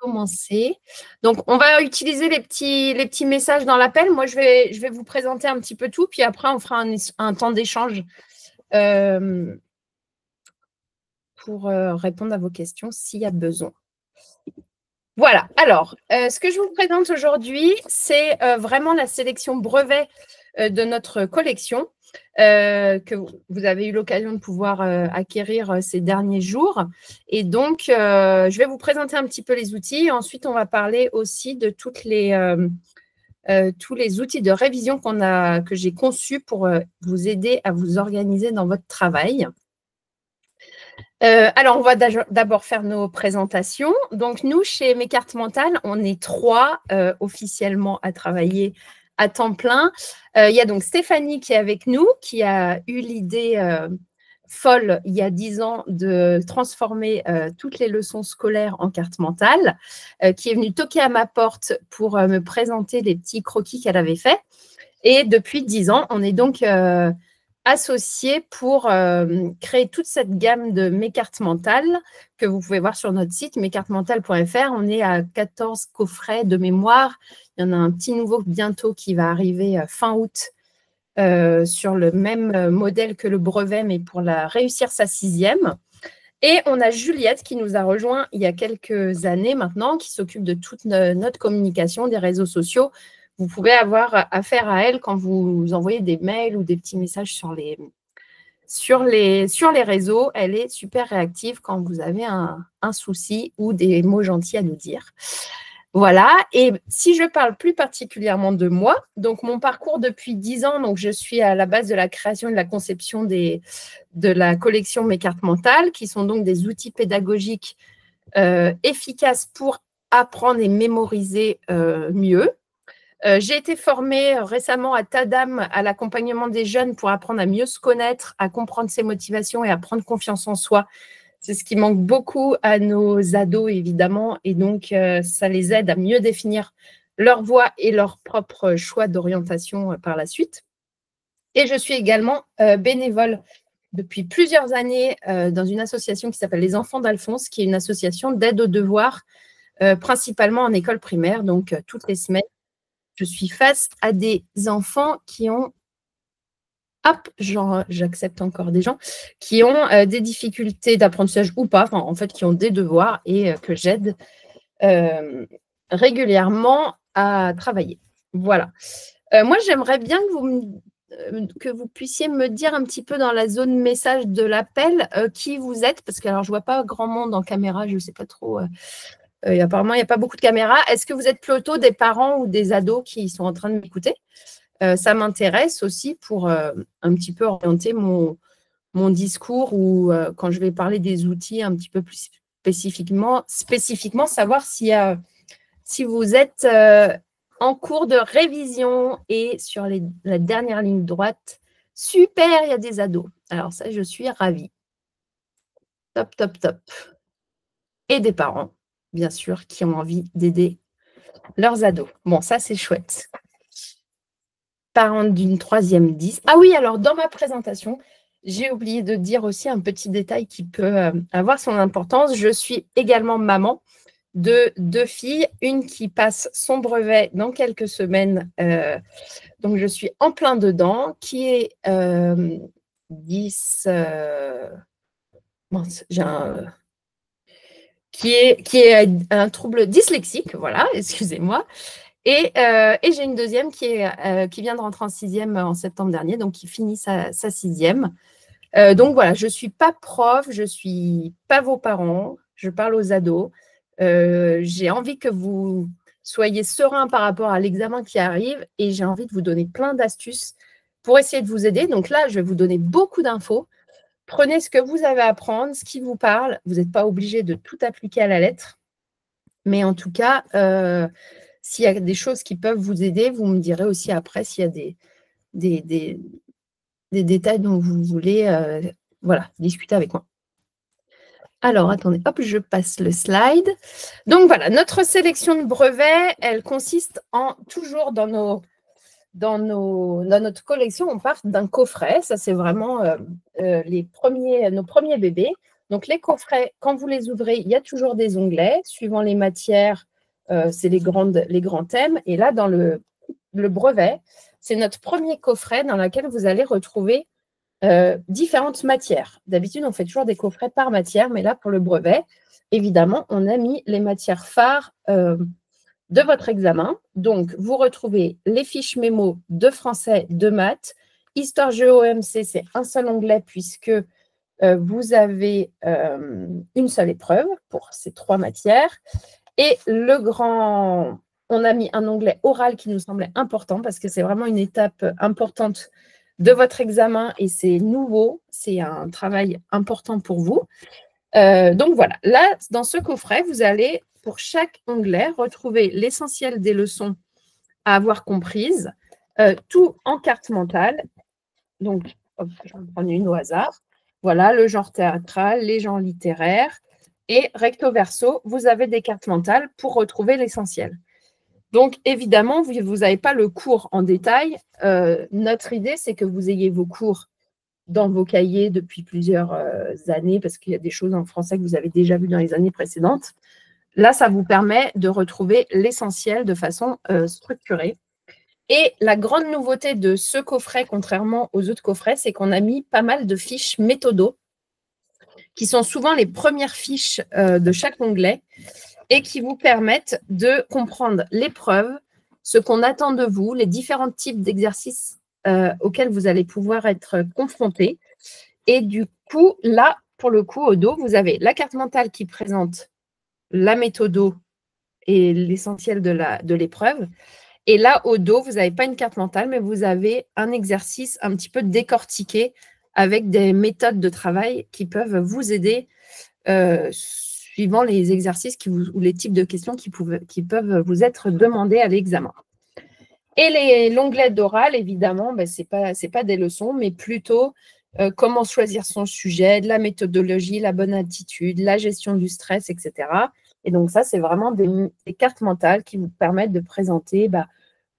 commencer. Donc, on va utiliser les petits messages dans l'appel. Moi, je vais vous présenter un petit peu tout, puis après, on fera un temps d'échange pour répondre à vos questions s'il y a besoin. Voilà. Alors, ce que je vous présente aujourd'hui, c'est vraiment la sélection brevet de notre collection que vous avez eu l'occasion de pouvoir acquérir ces derniers jours. Et donc, je vais vous présenter un petit peu les outils. Ensuite, on va parler aussi de tous les outils de révision que j'ai conçus pour vous aider à vous organiser dans votre travail. Alors, on va d'abord faire nos présentations. Donc, nous, chez Mes Cartes Mentales, on est 3 officiellement à travailler à temps plein. Il y a donc Stéphanie qui est avec nous, qui a eu l'idée folle il y a 10 ans de transformer toutes les leçons scolaires en cartes mentales, qui est venue toquer à ma porte pour me présenter les petits croquis qu'elle avait faits. Et depuis 10 ans, on est donc associés pour créer toute cette gamme de Mes Cartes Mentales que vous pouvez voir sur notre site mescartesmentales.fr. On est à 14 coffrets de mémoire. Il y en a un petit nouveau bientôt qui va arriver fin août sur le même modèle que le brevet, mais pour réussir sa 6e. Et on a Juliette qui nous a rejoint il y a quelques années maintenant, qui s'occupe de toute notre communication, des réseaux sociaux. Vous pouvez avoir affaire à elle quand vous envoyez des mails ou des petits messages sur les réseaux. Elle est super réactive quand vous avez un souci ou des mots gentils à nous dire. Voilà. Et si je parle plus particulièrement de moi, donc mon parcours depuis 10 ans, donc je suis à la base de la création et de la conception de la collection Mes Cartes Mentales, qui sont donc des outils pédagogiques efficaces pour apprendre et mémoriser mieux. J'ai été formée récemment à TADAM, à l'accompagnement des jeunes pour apprendre à mieux se connaître, à comprendre ses motivations et à prendre confiance en soi. C'est ce qui manque beaucoup à nos ados, évidemment, et donc ça les aide à mieux définir leur voie et leur propre choix d'orientation par la suite. Et je suis également bénévole depuis plusieurs années dans une association qui s'appelle Les Enfants d'Alphonse, qui est une association d'aide aux devoirs, principalement en école primaire, donc toutes les semaines. Je suis face à des enfants qui ont, j'accepte encore des gens, qui ont des difficultés d'apprentissage ou pas, en fait, qui ont des devoirs et que j'aide régulièrement à travailler. Voilà. Moi, j'aimerais bien que vous puissiez me dire un petit peu dans la zone message de l'appel qui vous êtes, parce que alors, je ne vois pas grand monde en caméra, je ne sais pas trop. Apparemment, il n'y a pas beaucoup de caméras. Est-ce que vous êtes plutôt des parents ou des ados qui sont en train de m'écouter? Ça m'intéresse aussi pour un petit peu orienter mon discours ou quand je vais parler des outils un petit peu plus spécifiquement savoir si vous êtes en cours de révision et sur la dernière ligne droite. Super, il y a des ados. Alors ça, je suis ravie. Top, top, top. Et des parents, bien sûr, qui ont envie d'aider leurs ados. Bon, ça, c'est chouette. Parents d'une 3e 10. Ah oui, alors dans ma présentation, j'ai oublié de dire aussi un petit détail qui peut avoir son importance. Je suis également maman de 2 filles, une qui passe son brevet dans quelques semaines. Donc, je suis en plein dedans, qui est 10... j'ai qui est un trouble dyslexique, voilà, excusez-moi. Et j'ai une deuxième qui vient de rentrer en 6e en septembre dernier, donc qui finit sa 6e. Donc voilà, je ne suis pas prof, je ne suis pas vos parents, je parle aux ados. J'ai envie que vous soyez sereins par rapport à l'examen qui arrive et j'ai envie de vous donner plein d'astuces pour essayer de vous aider. Donc là, je vais vous donner beaucoup d'infos. Prenez ce que vous avez à apprendre, ce qui vous parle. Vous n'êtes pas obligé de tout appliquer à la lettre. Mais en tout cas, s'il y a des choses qui peuvent vous aider, vous me direz aussi après s'il y a des détails dont vous voulez discuter avec moi. Alors, attendez, hop, je passe le slide. Donc, voilà, notre sélection de brevets, elle consiste toujours dans notre collection, on part d'un coffret. Ça, c'est vraiment nos premiers bébés. Donc, les coffrets, quand vous les ouvrez, il y a toujours des onglets. Suivant les matières, c'est les grands thèmes. Et là, dans le brevet, c'est notre premier coffret dans lequel vous allez retrouver différentes matières. D'habitude, on fait toujours des coffrets par matière, mais là, pour le brevet, évidemment, on a mis les matières phares de votre examen. Donc, vous retrouvez les fiches mémo de français, de maths. Histoire géo EMC, c'est un seul onglet puisque vous avez une seule épreuve pour ces 3 matières. Et on a mis un onglet oral qui nous semblait important parce que c'est vraiment une étape importante de votre examen et c'est nouveau, c'est un travail important pour vous. Donc voilà, là, dans ce coffret, vous allez, pour chaque onglet, retrouver l'essentiel des leçons à avoir comprises, tout en carte mentale. Donc, hop, je vais en prendre une au hasard. Voilà, le genre théâtral, les genres littéraires. Et recto verso, vous avez des cartes mentales pour retrouver l'essentiel. Donc, évidemment, vous n'avez pas le cours en détail. Notre idée, c'est que vous ayez vos cours dans vos cahiers depuis plusieurs années, parce qu'il y a des choses en français que vous avez déjà vues dans les années précédentes. Là, ça vous permet de retrouver l'essentiel de façon structurée. Et la grande nouveauté de ce coffret, contrairement aux autres coffrets, c'est qu'on a mis pas mal de fiches méthodo, qui sont souvent les premières fiches de chaque onglet, et qui vous permettent de comprendre l'épreuve, ce qu'on attend de vous, les différents types d'exercices auxquels vous allez pouvoir être confrontés. Et du coup, là, pour le coup, au dos, vous avez la carte mentale qui présente la méthodo et l'essentiel de l'épreuve. Et là, au dos, vous n'avez pas une carte mentale, mais vous avez un exercice un petit peu décortiqué avec des méthodes de travail qui peuvent vous aider suivant les exercices ou les types de questions qui peuvent vous être demandés à l'examen. Et l'onglet d'oral, évidemment, ce n'est pas des leçons, mais plutôt comment choisir son sujet, de la méthodologie, la bonne attitude, la gestion du stress, etc. Et donc ça, c'est vraiment des cartes mentales qui vous permettent de présenter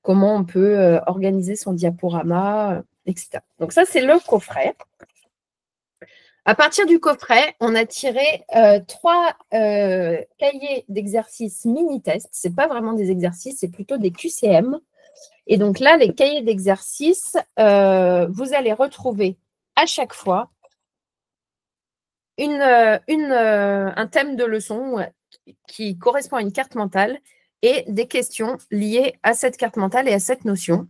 comment on peut organiser son diaporama, etc. Donc ça, c'est le coffret. À partir du coffret, on a tiré 3 cahiers d'exercices mini-tests. Ce n'est pas vraiment des exercices, c'est plutôt des QCM. Et donc là, les cahiers d'exercices, vous allez retrouver à chaque fois un thème de leçon qui correspond à une carte mentale et des questions liées à cette carte mentale et à cette notion.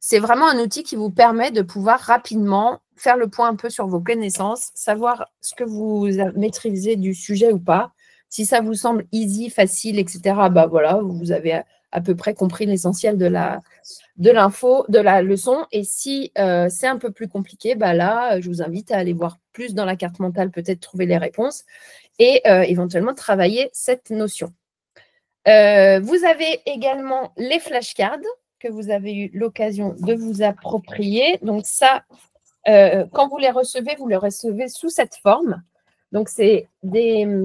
C'est vraiment un outil qui vous permet de pouvoir rapidement faire le point un peu sur vos connaissances, savoir ce que vous maîtrisez du sujet ou pas. Si ça vous semble easy, facile, etc., voilà, vous avez à peu près compris l'essentiel de l'info, de la leçon. Et si c'est un peu plus compliqué, là, je vous invite à aller voir plus dans la carte mentale, peut-être trouver les réponses et éventuellement travailler cette notion. Vous avez également les flashcards que vous avez eu l'occasion de vous approprier. Donc ça, quand vous les recevez sous cette forme. Donc, c'est des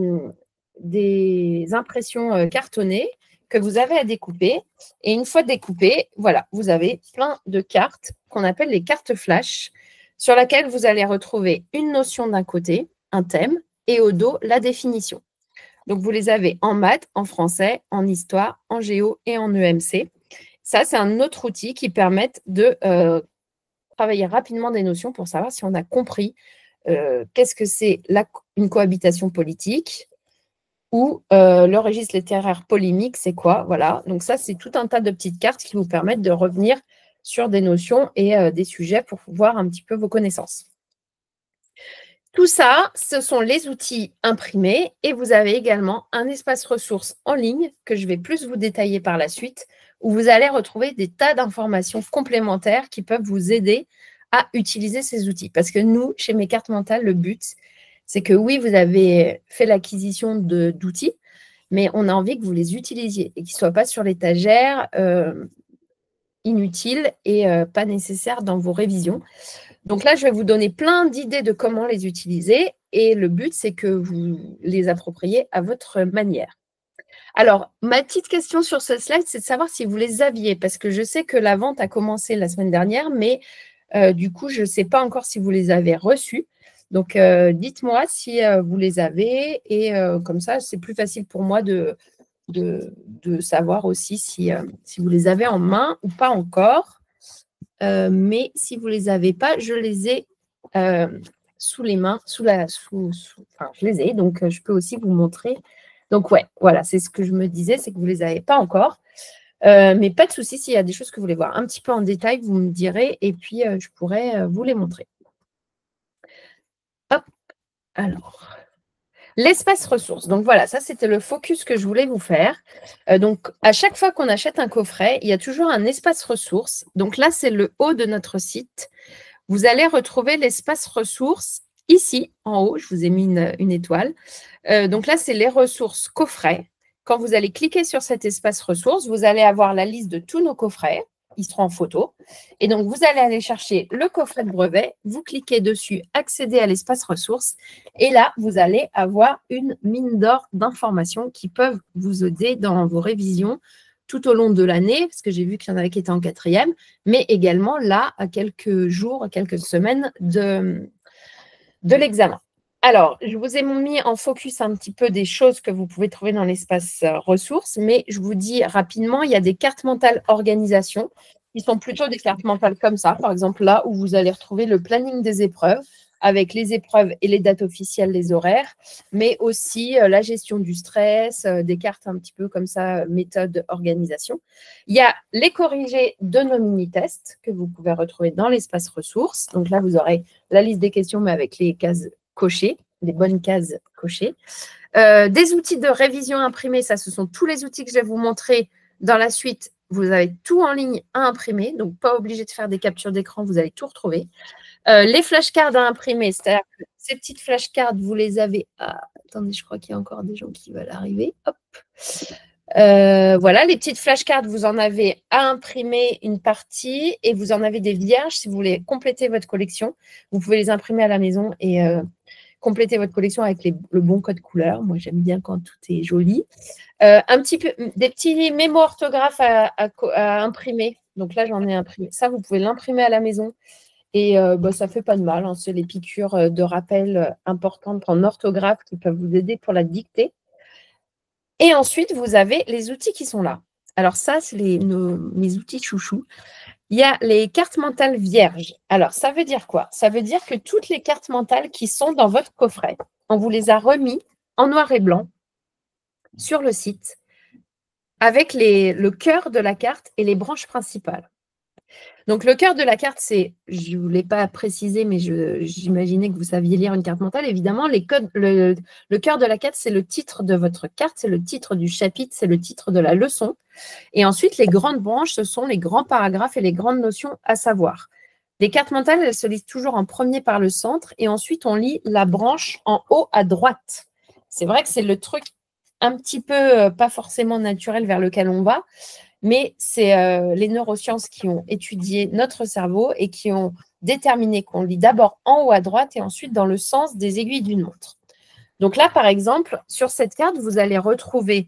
impressions cartonnées que vous avez à découper. Et une fois découpées, voilà, vous avez plein de cartes qu'on appelle les cartes flash, sur laquelle vous allez retrouver une notion d'un côté, un thème, et au dos, la définition. Donc, vous les avez en maths, en français, en histoire, en géo et en EMC. Ça, c'est un autre outil qui permet de travailler rapidement des notions pour savoir si on a compris qu'est-ce que c'est une cohabitation politique ou le registre littéraire polémique, c'est quoi? Voilà. Donc ça, c'est tout un tas de petites cartes qui vous permettent de revenir sur des notions et des sujets pour voir un petit peu vos connaissances. Tout ça, ce sont les outils imprimés et vous avez également un espace ressources en ligne que je vais plus vous détailler par la suite, où vous allez retrouver des tas d'informations complémentaires qui peuvent vous aider à utiliser ces outils. Parce que nous, chez Mes Cartes Mentales, le but, c'est que oui, vous avez fait l'acquisition d'outils, mais on a envie que vous les utilisiez et qu'ils ne soient pas sur l'étagère, inutiles et pas nécessaires dans vos révisions. Donc là, je vais vous donner plein d'idées de comment les utiliser et le but, c'est que vous les appropriez à votre manière. Alors, ma petite question sur ce slide, c'est de savoir si vous les aviez, parce que je sais que la vente a commencé la semaine dernière, mais du coup, je ne sais pas encore si vous les avez reçus. Donc, dites-moi si vous les avez et comme ça, c'est plus facile pour moi de savoir aussi si vous les avez en main ou pas encore. Mais si vous ne les avez pas, je les ai sous les mains, enfin, je les ai, donc je peux aussi vous montrer. Donc, ouais, voilà, c'est ce que je me disais, c'est que vous ne les avez pas encore. Mais pas de souci, s'il y a des choses que vous voulez voir un petit peu en détail, vous me direz et puis je pourrais vous les montrer. Hop, alors. L'espace ressources. Donc voilà, ça c'était le focus que je voulais vous faire. Donc à chaque fois qu'on achète un coffret, il y a toujours un espace ressources. Donc là, c'est le haut de notre site. Vous allez retrouver l'espace ressources ici, en haut. Je vous ai mis une étoile. Donc là, c'est les ressources coffrets. Quand vous allez cliquer sur cet espace ressources, vous allez avoir la liste de tous nos coffrets. Ils seront en photo. Et donc, vous allez aller chercher le coffret de brevet. Vous cliquez dessus, accéder à l'espace ressources. Et là, vous allez avoir une mine d'or d'informations qui peuvent vous aider dans vos révisions tout au long de l'année, parce que j'ai vu qu'il y en avait qui étaient en 4e, mais également là, à quelques jours, à quelques semaines de l'examen. Alors, je vous ai mis en focus un petit peu des choses que vous pouvez trouver dans l'espace ressources, mais je vous dis rapidement, il y a des cartes mentales organisation qui sont plutôt des cartes mentales comme ça, par exemple là où vous allez retrouver le planning des épreuves avec les épreuves et les dates officielles, les horaires, mais aussi la gestion du stress, des cartes un petit peu comme ça, méthode organisation. Il y a les corrigés de nos mini-tests que vous pouvez retrouver dans l'espace ressources. Donc là, vous aurez la liste des questions, mais avec les cases cochées, les bonnes cases cochées. Des outils de révision imprimés, ça, ce sont tous les outils que je vais vous montrer dans la suite. Vous avez tout en ligne à imprimer, donc pas obligé de faire des captures d'écran, vous allez tout retrouver. Les flashcards à imprimer, c'est-à-dire que ces petites flashcards, vous les avez… attendez, je crois qu'il y a encore des gens qui veulent arriver. Hop. Voilà, les petites flashcards, vous en avez à imprimer une partie et vous en avez des vierges si vous voulez compléter votre collection. Vous pouvez les imprimer à la maison et compléter votre collection avec le bon code couleur. Moi, j'aime bien quand tout est joli. Un petit peu, des petits mémos orthographes à imprimer. Donc là, j'en ai imprimé. Ça, vous pouvez l'imprimer à la maison. Et ça ne fait pas de mal. Hein. C'est les piqûres de rappel importantes en orthographe qui peuvent vous aider pour la dictée. Et ensuite, vous avez les outils qui sont là. Alors ça, c'est mes outils chouchous. Il y a les cartes mentales vierges. Alors, ça veut dire quoi? Ça veut dire que toutes les cartes mentales qui sont dans votre coffret, on vous les a remis en noir et blanc sur le site avec le cœur de la carte et les branches principales. Donc, le cœur de la carte, c'est, je ne vous l'ai pas précisé, mais j'imaginais que vous saviez lire une carte mentale. Évidemment, le cœur de la carte, c'est le titre de votre carte, c'est le titre du chapitre, c'est le titre de la leçon. Et ensuite, les grandes branches, ce sont les grands paragraphes et les grandes notions à savoir. Les cartes mentales, elles se lisent toujours en premier par le centre et ensuite, on lit la branche en haut à droite. C'est vrai que c'est le truc un petit peu pas forcément naturel vers lequel on va, mais c'est les neurosciences qui ont étudié notre cerveau et qui ont déterminé qu'on lit d'abord en haut à droite et ensuite dans le sens des aiguilles d'une montre. Donc là, par exemple, sur cette carte, vous allez retrouver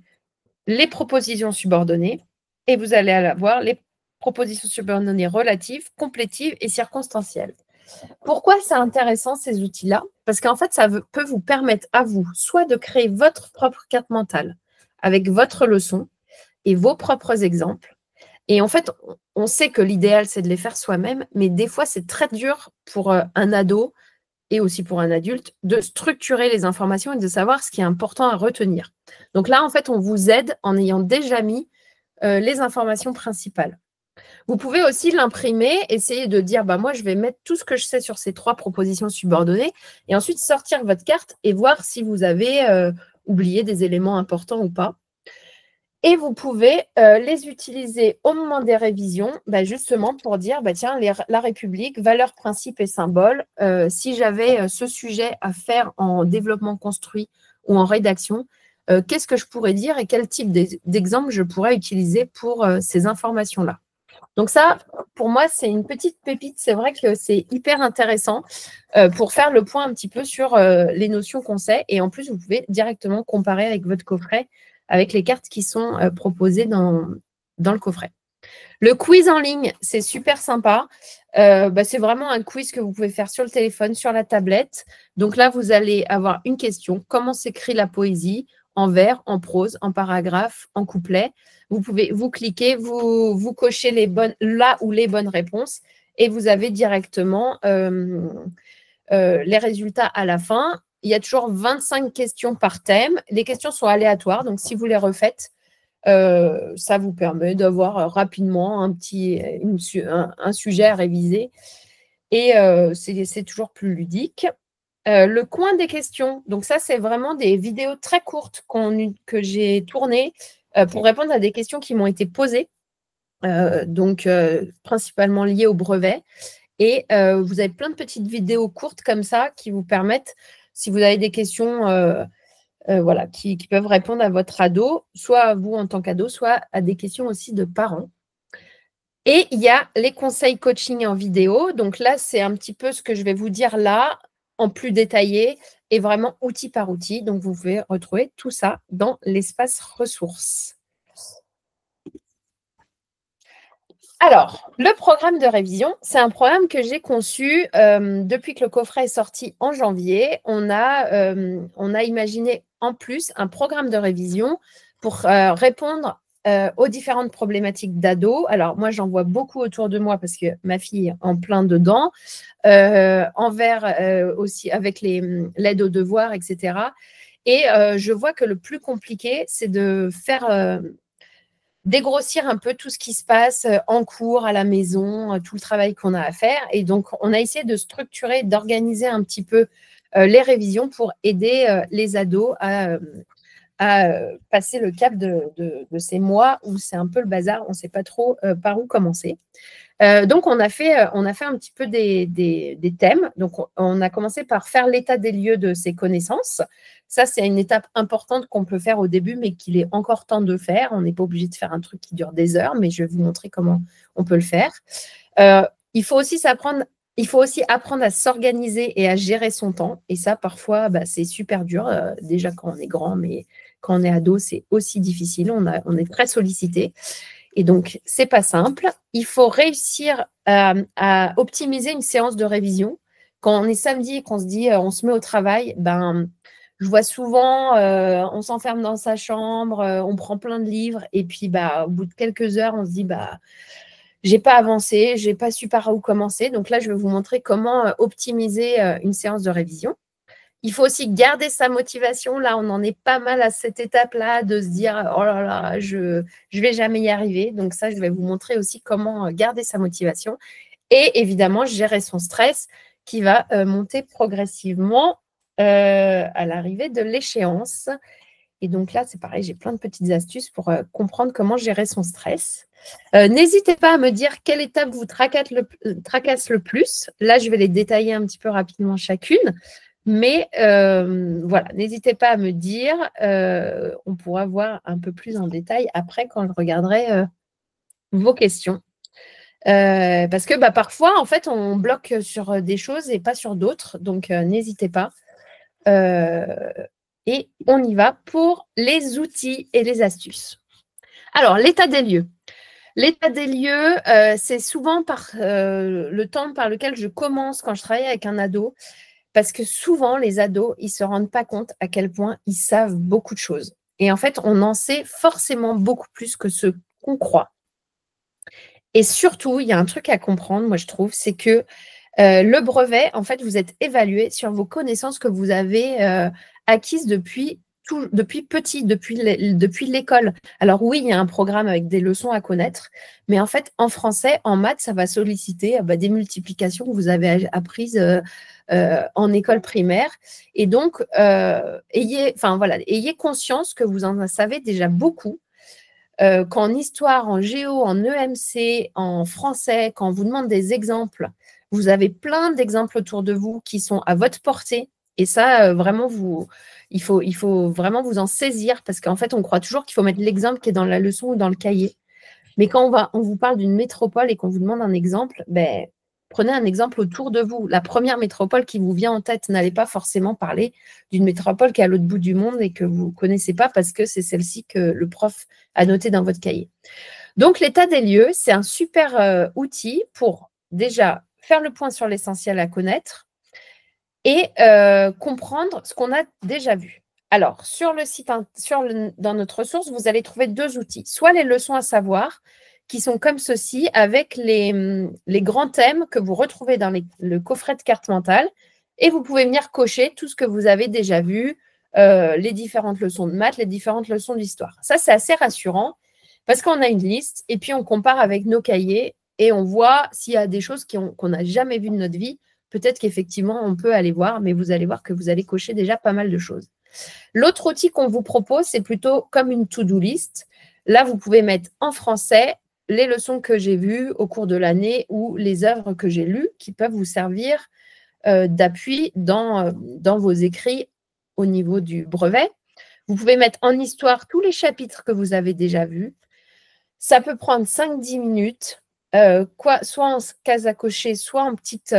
les propositions subordonnées et vous allez avoir les propositions subordonnées relatives, complétives et circonstancielles. Pourquoi c'est intéressant ces outils-là? Parce qu'en fait, ça peut vous permettre à vous soit de créer votre propre carte mentale avec votre leçon et vos propres exemples. Et en fait, on sait que l'idéal, c'est de les faire soi-même, mais des fois, c'est très dur pour un ado et aussi pour un adulte de structurer les informations et de savoir ce qui est important à retenir. Donc là, en fait, on vous aide en ayant déjà mis les informations principales. Vous pouvez aussi l'imprimer, essayer de dire, moi, je vais mettre tout ce que je sais sur ces 3 propositions subordonnées et ensuite sortir votre carte et voir si vous avez oublié des éléments importants ou pas. Et vous pouvez les utiliser au moment des révisions, justement pour dire, tiens, la République, valeurs, principes et symboles, si j'avais ce sujet à faire en développement construit ou en rédaction, qu'est-ce que je pourrais dire et quel type d'exemple je pourrais utiliser pour ces informations-là. Donc ça, pour moi, c'est une petite pépite. C'est vrai que c'est hyper intéressant pour faire le point un petit peu sur les notions qu'on sait. Et en plus, vous pouvez directement comparer avec votre coffret, avec les cartes qui sont proposées dans le coffret. Le quiz en ligne, c'est super sympa. C'est vraiment un quiz que vous pouvez faire sur le téléphone, sur la tablette. Donc là, vous allez avoir une question. Comment s'écrit la poésie? En vers, en prose, en paragraphe, en couplet. Vous cliquez, vous cochez là ou les bonnes réponses et vous avez directement les résultats à la fin. Il y a toujours 25 questions par thème. Les questions sont aléatoires, donc si vous les refaites, ça vous permet d'avoir rapidement un sujet à réviser et c'est toujours plus ludique. Le coin des questions, donc ça, c'est vraiment des vidéos très courtes que j'ai tournées pour répondre à des questions qui m'ont été posées, principalement liées au brevet. Et vous avez plein de petites vidéos courtes comme ça qui vous permettent, si vous avez des questions qui peuvent répondre à votre ado, soit à vous en tant qu'ado, soit à des questions aussi de parents. Et il y a les conseils coaching en vidéo. Donc là, c'est un petit peu ce que je vais vous dire là, en plus détaillé et vraiment outil par outil. Donc, vous pouvez retrouver tout ça dans l'espace ressources. Alors, le programme de révision, c'est un programme que j'ai conçu depuis que le coffret est sorti en janvier. On a imaginé en plus un programme de révision pour répondre aux différentes problématiques d'ados. Alors, moi, j'en vois beaucoup autour de moi parce que ma fille est en plein dedans, aussi avec l'aide aux devoirs, etc. Et je vois que le plus compliqué, c'est de faire dégrossir un peu tout ce qui se passe en cours, à la maison, tout le travail qu'on a à faire. Et donc, on a essayé de structurer, d'organiser un petit peu les révisions pour aider les ados à passer le cap de ces mois où c'est un peu le bazar, on ne sait pas trop par où commencer. Donc, on a fait un petit peu des thèmes. Donc, on a commencé par faire l'état des lieux de ses connaissances. Ça, c'est une étape importante qu'on peut faire au début, mais qu'il est encore temps de faire. On n'est pas obligé de faire un truc qui dure des heures, mais je vais vous montrer comment on peut le faire. Il faut aussi apprendre à s'organiser et à gérer son temps. Et ça, parfois, c'est super dur, déjà quand on est grand, mais quand on est ado, c'est aussi difficile. On est très sollicité. Et donc, ce n'est pas simple. Il faut réussir à optimiser une séance de révision. Quand on est samedi et qu'on se dit on se met au travail, je vois souvent on s'enferme dans sa chambre, on prend plein de livres et puis au bout de quelques heures, on se dit j'ai pas avancé, j'ai pas su par où commencer. Donc là, je vais vous montrer comment optimiser une séance de révision. Il faut aussi garder sa motivation. Là, on en est pas mal à cette étape-là de se dire « Oh là là, je vais jamais y arriver ». Donc ça, je vais vous montrer aussi comment garder sa motivation. Et évidemment, gérer son stress qui va monter progressivement à l'arrivée de l'échéance. Et donc là, c'est pareil, j'ai plein de petites astuces pour comprendre comment gérer son stress. N'hésitez pas à me dire quelle étape vous tracasse le plus. Là, je vais les détailler un petit peu rapidement chacune. Mais voilà, n'hésitez pas à me dire. On pourra voir un peu plus en détail après quand je regarderai vos questions. Parce que parfois, en fait, on bloque sur des choses et pas sur d'autres. Donc, n'hésitez pas. Et on y va pour les outils et les astuces. Alors, l'état des lieux. L'état des lieux, c'est souvent par le temps par lequel je commence quand je travaille avec un ado. Parce que souvent, les ados, ils ne se rendent pas compte à quel point ils savent beaucoup de choses. Et en fait, on en sait forcément beaucoup plus que ce qu'on croit. Et surtout, il y a un truc à comprendre, moi, je trouve, c'est que le brevet, en fait, vous êtes évalué sur vos connaissances que vous avez acquises depuis petit, depuis l'école. Alors oui, il y a un programme avec des leçons à connaître, mais en fait, en français, en maths, ça va solliciter des multiplications que vous avez apprises en école primaire. Et donc, ayez conscience que vous en savez déjà beaucoup. Qu'en histoire, en géo, en EMC, en français, quand on vous demande des exemples, vous avez plein d'exemples autour de vous qui sont à votre portée. Et ça, vraiment, il faut vraiment vous en saisir parce qu'en fait, on croit toujours qu'il faut mettre l'exemple qui est dans la leçon ou dans le cahier. Mais quand on vous parle d'une métropole et qu'on vous demande un exemple, prenez un exemple autour de vous. La première métropole qui vous vient en tête, n'allez pas forcément parler d'une métropole qui est à l'autre bout du monde et que vous ne connaissez pas parce que c'est celle-ci que le prof a notée dans votre cahier. Donc, l'état des lieux, c'est un super outil pour déjà faire le point sur l'essentiel à connaître et comprendre ce qu'on a déjà vu. Alors, sur le site, dans notre ressource, vous allez trouver 2 outils. Soit les leçons à savoir, qui sont comme ceci, avec les grands thèmes que vous retrouvez dans le coffret de carte mentale. Et vous pouvez venir cocher tout ce que vous avez déjà vu, les différentes leçons de maths, les différentes leçons d'histoire. Ça, c'est assez rassurant parce qu'on a une liste et puis on compare avec nos cahiers et on voit s'il y a des choses qu'on n'a jamais vues de notre vie. Peut-être qu'effectivement, on peut aller voir, mais vous allez voir que vous allez cocher déjà pas mal de choses. L'autre outil qu'on vous propose, c'est plutôt comme une to-do list. Là, vous pouvez mettre en français les leçons que j'ai vues au cours de l'année ou les œuvres que j'ai lues qui peuvent vous servir d'appui dans vos écrits au niveau du brevet. Vous pouvez mettre en histoire tous les chapitres que vous avez déjà vus. Ça peut prendre 5-10 minutes, soit en case à cocher, soit en petite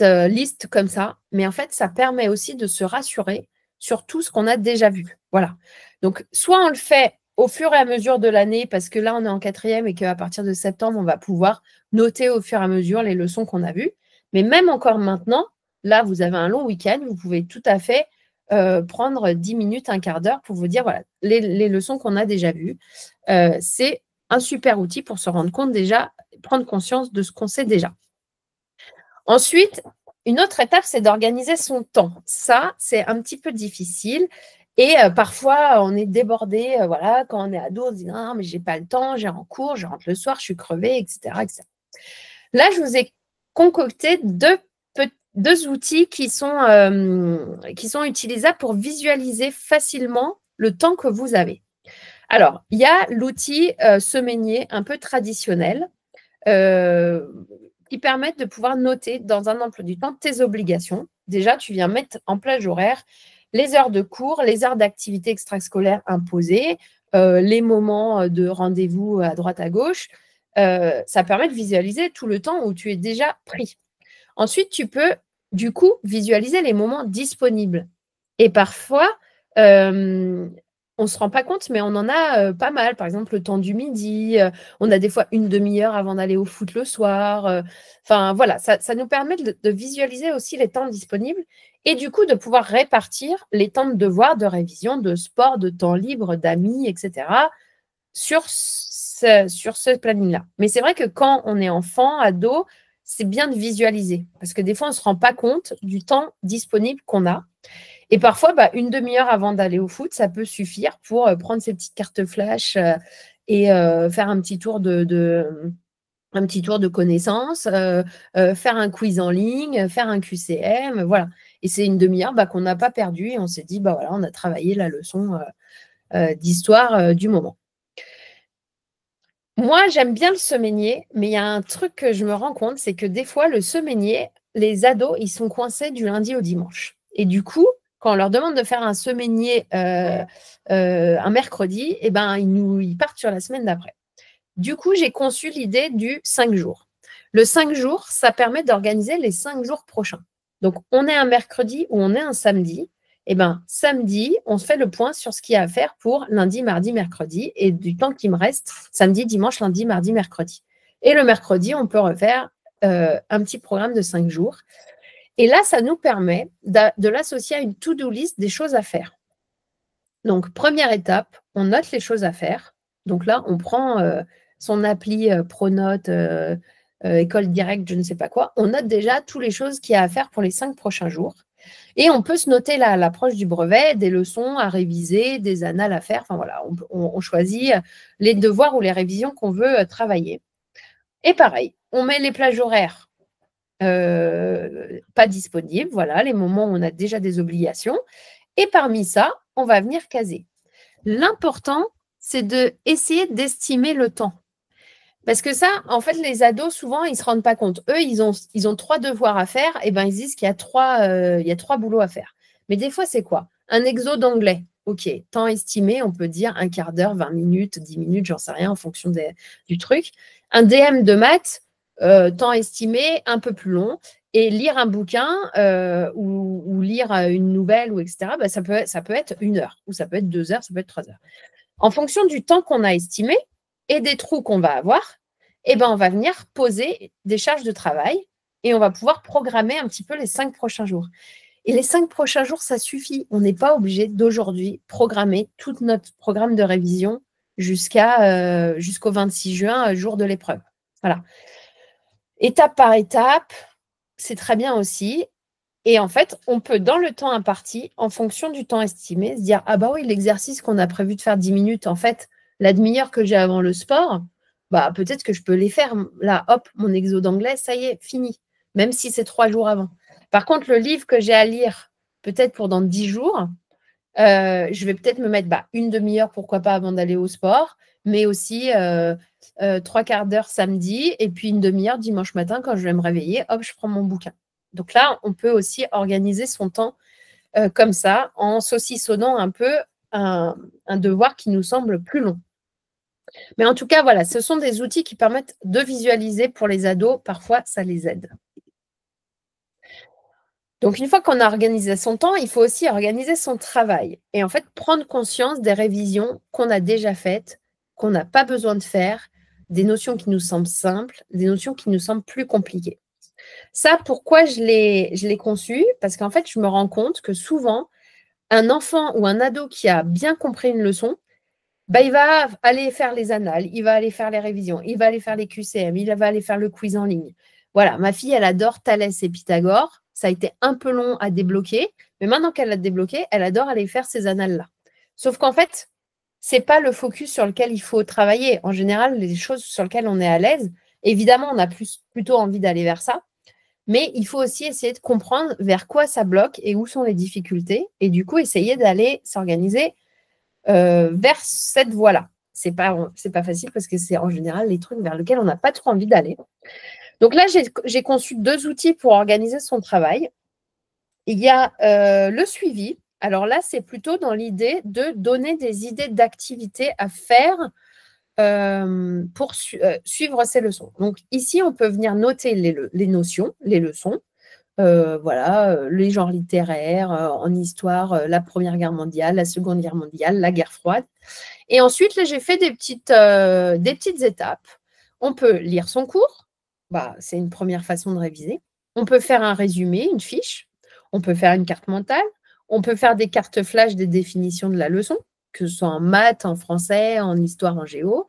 liste comme ça. Mais en fait, ça permet aussi de se rassurer sur tout ce qu'on a déjà vu. Voilà. Donc, soit on le fait au fur et à mesure de l'année, parce que là, on est en 4e et qu'à partir de septembre, on va pouvoir noter au fur et à mesure les leçons qu'on a vues. Mais même encore maintenant, là, vous avez un long week-end, vous pouvez tout à fait prendre 10 minutes, un quart d'heure pour vous dire, voilà, les leçons qu'on a déjà vues. C'est un super outil pour se rendre compte déjà, prendre conscience de ce qu'on sait déjà. Ensuite, une autre étape, c'est d'organiser son temps. Ça, c'est un petit peu difficile. Et parfois, on est débordé. Voilà, quand on est ado, on se dit non, mais j'ai pas le temps, j'ai en cours, je rentre le soir, je suis crevée, etc., etc. Là, je vous ai concocté deux outils qui sont utilisables pour visualiser facilement le temps que vous avez. Alors, il y a l'outil semainier un peu traditionnel qui permettent de pouvoir noter dans un emploi du temps tes obligations. Déjà, tu viens mettre en plage horaire les heures de cours, les heures d'activité extrascolaire imposées, les moments de rendez-vous à droite à gauche. Ça permet de visualiser tout le temps où tu es déjà pris. Ensuite, tu peux, du coup, visualiser les moments disponibles. Et parfois, on ne se rend pas compte, mais on en a pas mal. Par exemple, le temps du midi, on a des fois une demi-heure avant d'aller au foot le soir. Enfin, voilà, ça nous permet de visualiser aussi les temps disponibles et du coup de pouvoir répartir les temps de devoir, de révision, de sport, de temps libre, d'amis, etc. sur ce planning-là. Mais c'est vrai que quand on est enfant, ado, c'est bien de visualiser parce que des fois, on ne se rend pas compte du temps disponible qu'on a. Et parfois, une demi-heure avant d'aller au foot, ça peut suffire pour prendre ses petites cartes flash et faire un petit tour de connaissances, faire un quiz en ligne, faire un QCM, voilà. Et c'est une demi-heure qu'on n'a pas perdue et on s'est dit, voilà, on a travaillé la leçon d'histoire du moment. Moi, j'aime bien le semainier, mais il y a un truc que je me rends compte, c'est que des fois, le semainier, les ados, ils sont coincés du lundi au dimanche. Et du coup, quand on leur demande de faire un semainier un mercredi, ils partent sur la semaine d'après. Du coup, j'ai conçu l'idée du 5 jours. Le 5 jours, ça permet d'organiser les 5 jours prochains. Donc, on est un mercredi ou on est un samedi. Samedi, on se fait le point sur ce qu'il y a à faire pour lundi, mardi, mercredi et du temps qui me reste, samedi, dimanche, lundi, mardi, mercredi. Et le mercredi, on peut refaire un petit programme de 5 jours. Et là, ça nous permet de l'associer à une to-do list des choses à faire. Donc, première étape, on note les choses à faire. Donc là, on prend son appli Pronote, École Directe, je ne sais pas quoi. On note déjà toutes les choses qu'il y a à faire pour les 5 prochains jours. Et on peut se noter là, à l'approche du brevet, des leçons à réviser, des annales à faire. Enfin voilà, on choisit les devoirs ou les révisions qu'on veut travailler. Et pareil, on met les plages horaires pas disponibles, voilà, les moments où on a déjà des obligations. Et parmi ça, on va venir caser. L'important, c'est d'essayer d'estimer le temps. Parce que ça, en fait, les ados, souvent, ils ne se rendent pas compte. Eux, ils ont 3 devoirs à faire, et ils disent qu'il y a 3 boulots à faire. Mais des fois, c'est quoi? Un exo d'anglais. OK, temps estimé, on peut dire un quart d'heure, 20 minutes, 10 minutes, j'en sais rien, en fonction du truc. Un DM de maths, temps estimé, un peu plus long. Et lire un bouquin ou lire une nouvelle, ou etc., ça peut être 1 heure, ou ça peut être 2 heures, ça peut être 3 heures. En fonction du temps qu'on a estimé, et des trous qu'on va avoir, eh ben, on va venir poser des charges de travail et on va pouvoir programmer un petit peu les 5 prochains jours. Et les 5 prochains jours, ça suffit. On n'est pas obligé d'aujourd'hui programmer tout notre programme de révision jusqu'au 26 juin, jour de l'épreuve. Voilà. Étape par étape, c'est très bien aussi. Et en fait, on peut, dans le temps imparti, en fonction du temps estimé, se dire, ah bah oui, l'exercice qu'on a prévu de faire 10 minutes, en fait, la demi-heure que j'ai avant le sport, bah peut-être que je peux les faire. Là, hop, mon exo d'anglais, ça y est, fini. Même si c'est 3 jours avant. Par contre, le livre que j'ai à lire, peut-être pour dans 10 jours, je vais peut-être me mettre une demi-heure, pourquoi pas, avant d'aller au sport, mais aussi 3/4 d'heure samedi et puis une demi-heure dimanche matin quand je vais me réveiller, hop, je prends mon bouquin. Donc là, on peut aussi organiser son temps comme ça, en saucissonnant un peu un devoir qui nous semble plus long. Mais en tout cas, voilà, ce sont des outils qui permettent de visualiser pour les ados. Parfois, ça les aide. Donc, une fois qu'on a organisé son temps, il faut aussi organiser son travail. Et en fait, prendre conscience des révisions qu'on a déjà faites, qu'on n'a pas besoin de faire, des notions qui nous semblent simples, des notions qui nous semblent plus compliquées. Ça, pourquoi je l'ai conçu? Parce qu'en fait, je me rends compte que souvent, un enfant ou un ado qui a bien compris une leçon, il va aller faire les annales, il va aller faire les révisions, il va aller faire les QCM, il va aller faire le quiz en ligne. Voilà, ma fille, elle adore Thalès et Pythagore. Ça a été un peu long à débloquer, mais maintenant qu'elle l'a débloqué, elle adore aller faire ces annales-là. Sauf qu'en fait, ce n'est pas le focus sur lequel il faut travailler. En général, les choses sur lesquelles on est à l'aise, évidemment, on a plutôt envie d'aller vers ça, mais il faut aussi essayer de comprendre vers quoi ça bloque et où sont les difficultés, et du coup, essayer d'aller s'organiser vers cette voie-là. C'est pas facile parce que c'est en général les trucs vers lesquels on n'a pas trop envie d'aller. Donc là, j'ai conçu 2 outils pour organiser son travail. Il y a le suivi. Alors là, c'est plutôt dans l'idée de donner des idées d'activités à faire pour suivre ces leçons. Donc ici, on peut venir noter les notions, les leçons. Voilà, les genres littéraires, en histoire, la Première Guerre mondiale, la Seconde Guerre mondiale, la guerre froide. Et ensuite, là, j'ai fait des petites étapes. On peut lire son cours, c'est une première façon de réviser. On peut faire un résumé, une fiche. On peut faire une carte mentale. On peut faire des cartes flash des définitions de la leçon, que ce soit en maths, en français, en histoire, en géo.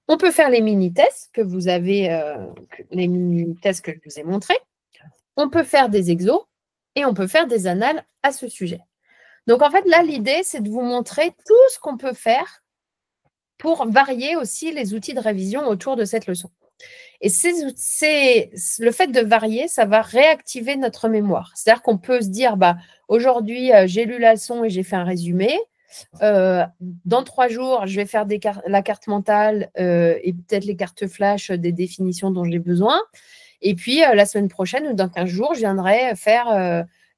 On peut faire les mini-tests que vous avez, les mini-tests que je vous ai montrés. On peut faire des exos et on peut faire des annales à ce sujet. Donc, en fait, là, l'idée, c'est de vous montrer tout ce qu'on peut faire pour varier aussi les outils de révision autour de cette leçon. Et le fait de varier, ça va réactiver notre mémoire. C'est-à-dire qu'on peut se dire, aujourd'hui, j'ai lu la leçon et j'ai fait un résumé. Dans 3 jours, je vais faire la carte mentale et peut-être les cartes flash des définitions dont j'ai besoin. Et puis, la semaine prochaine ou dans 15 jours, je viendrai faire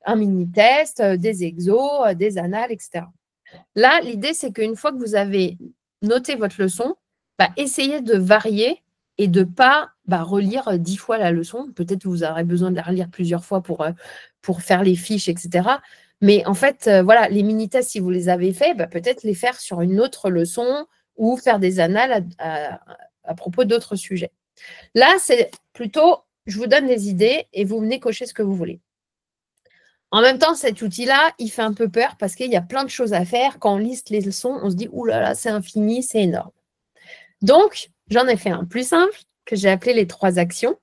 un mini-test, des exos, des annales, etc. Là, l'idée, c'est qu'une fois que vous avez noté votre leçon, essayez de varier et de ne pas relire 10 fois la leçon. Peut-être que vous aurez besoin de la relire plusieurs fois pour faire les fiches, etc. Mais en fait, voilà, les mini-tests, si vous les avez faits, peut-être les faire sur une autre leçon ou faire des annales à propos d'autres sujets. Là, c'est plutôt, je vous donne des idées et vous venez cocher ce que vous voulez. En même temps, cet outil-là, il fait un peu peur parce qu'il y a plein de choses à faire. Quand on liste les leçons, on se dit « Ouh là là, c'est infini, c'est énorme ». Donc, j'en ai fait un plus simple que j'ai appelé les 3 actions.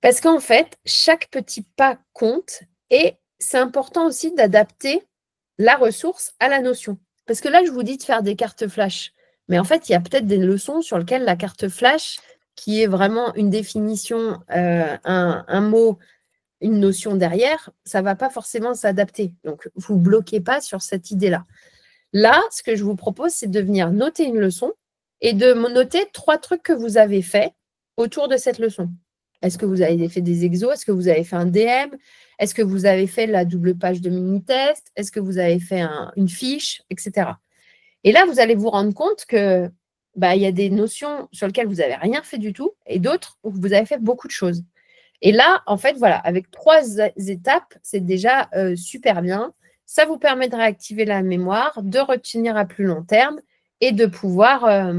Parce qu'en fait, chaque petit pas compte et c'est important aussi d'adapter la ressource à la notion. Parce que là, je vous dis de faire des cartes flash. Mais en fait, il y a peut-être des leçons sur lesquelles la carte flash, qui est vraiment une définition, un mot, une notion derrière, ça ne va pas forcément s'adapter. Donc, vous ne bloquez pas sur cette idée-là. Là, ce que je vous propose, c'est de venir noter une leçon et de noter 3 trucs que vous avez faits autour de cette leçon. Est-ce que vous avez fait des exos? Est-ce que vous avez fait un DM? Est-ce que vous avez fait la double page de mini-test? Est-ce que vous avez fait une fiche, etc. Et là, vous allez vous rendre compte que il y a des notions sur lesquelles vous n'avez rien fait du tout et d'autres où vous avez fait beaucoup de choses. Et là, en fait, voilà, avec 3 étapes, c'est déjà super bien. Ça vous permet de réactiver la mémoire, de retenir à plus long terme et de pouvoir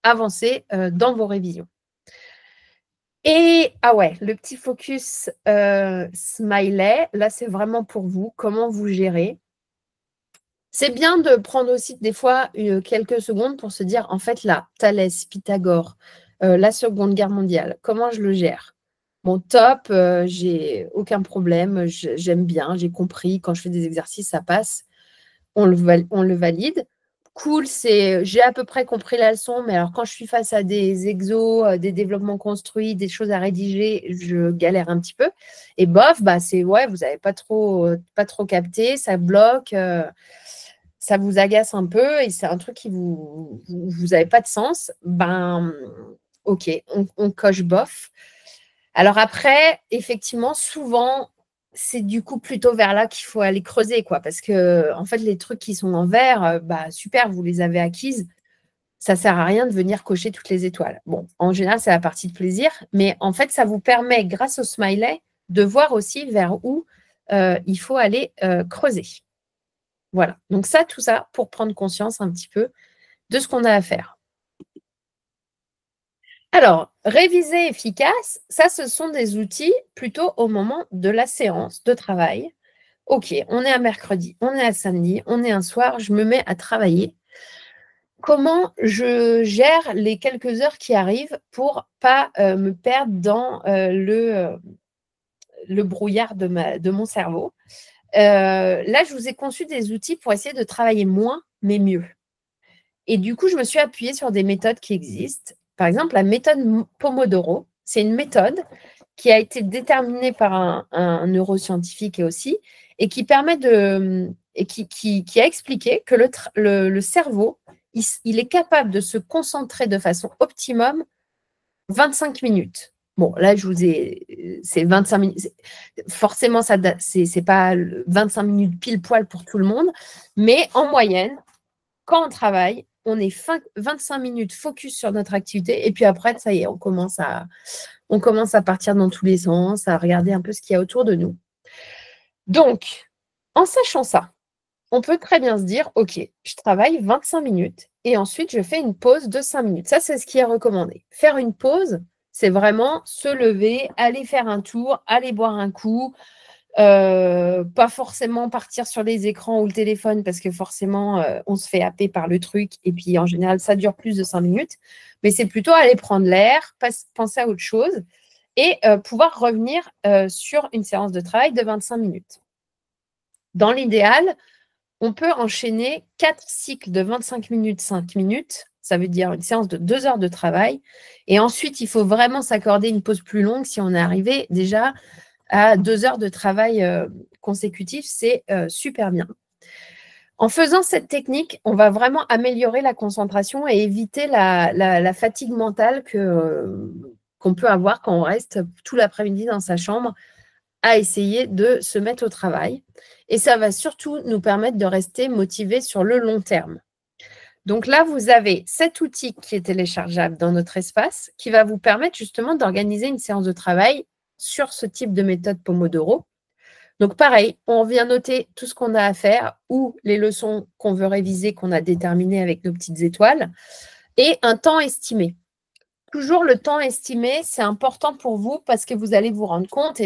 avancer dans vos révisions. Et, ah ouais, le petit focus smiley, là, c'est vraiment pour vous, comment vous gérez. C'est bien de prendre aussi des fois quelques secondes pour se dire, en fait, là, Thalès, Pythagore, la Seconde Guerre mondiale, comment je le gère? Bon, top, j'ai aucun problème, j'aime bien, j'ai compris, quand je fais des exercices, ça passe, on le valide. Cool, j'ai à peu près compris la leçon, mais alors quand je suis face à des exos, des développements construits, des choses à rédiger, je galère un petit peu. Et bof, bah c'est ouais, vous n'avez pas trop capté, ça bloque, ça vous agace un peu et c'est un truc qui vous avez pas de sens. Ben ok, on coche bof. Alors après, effectivement, souvent, c'est du coup plutôt vers là qu'il faut aller creuser, quoi. Parce que, en fait, les trucs qui sont en vert, bah super, vous les avez acquises. Ça ne sert à rien de venir cocher toutes les étoiles. Bon, en général, c'est la partie de plaisir, mais en fait, ça vous permet, grâce au smiley, de voir aussi vers où il faut aller creuser. Voilà. Donc ça, tout ça, pour prendre conscience un petit peu de ce qu'on a à faire. Alors, réviser efficace, ça, ce sont des outils plutôt au moment de la séance de travail. Ok, on est un mercredi, on est à samedi, on est un soir, je me mets à travailler. Comment je gère les quelques heures qui arrivent pour pas me perdre dans le brouillard de mon cerveau? Là, je vous ai conçu des outils pour essayer de travailler moins, mais mieux. Et du coup, je me suis appuyée sur des méthodes qui existent. Par exemple, la méthode Pomodoro, c'est une méthode qui a été déterminée par un neuroscientifique aussi, et qui permet et qui a expliqué que le cerveau, il est capable de se concentrer de façon optimum 25 minutes. Bon, là, c'est 25 minutes. Forcément, c'est pas 25 minutes pile poil pour tout le monde, mais en moyenne, quand on travaille, on est 25 minutes focus sur notre activité et puis après, ça y est, on commence à partir dans tous les sens, à regarder un peu ce qu'il y a autour de nous. Donc, en sachant ça, on peut très bien se dire, OK, je travaille 25 minutes et ensuite je fais une pause de 5 minutes. Ça, c'est ce qui est recommandé. Faire une pause, c'est vraiment se lever, aller faire un tour, aller boire un coup, pas forcément partir sur les écrans ou le téléphone parce que forcément, on se fait happer par le truc et puis en général, ça dure plus de 5 minutes. Mais c'est plutôt aller prendre l'air, penser à autre chose et pouvoir revenir sur une séance de travail de 25 minutes. Dans l'idéal, on peut enchaîner 4 cycles de 25 minutes, 5 minutes. Ça veut dire une séance de 2 heures de travail. Et ensuite, il faut vraiment s'accorder une pause plus longue si on est arrivé déjà à 2 heures de travail consécutif. C'est super bien. En faisant cette technique, on va vraiment améliorer la concentration et éviter la fatigue mentale qu'on peut avoir quand on reste tout l'après-midi dans sa chambre à essayer de se mettre au travail. Et ça va surtout nous permettre de rester motivés sur le long terme. Donc là, vous avez cet outil qui est téléchargeable dans notre espace qui va vous permettre justement d'organiser une séance de travail sur ce type de méthode Pomodoro. Donc pareil, on vient noter tout ce qu'on a à faire ou les leçons qu'on veut réviser, qu'on a déterminées avec nos petites étoiles et un temps estimé. Toujours le temps estimé, c'est important pour vous parce que vous allez vous rendre compte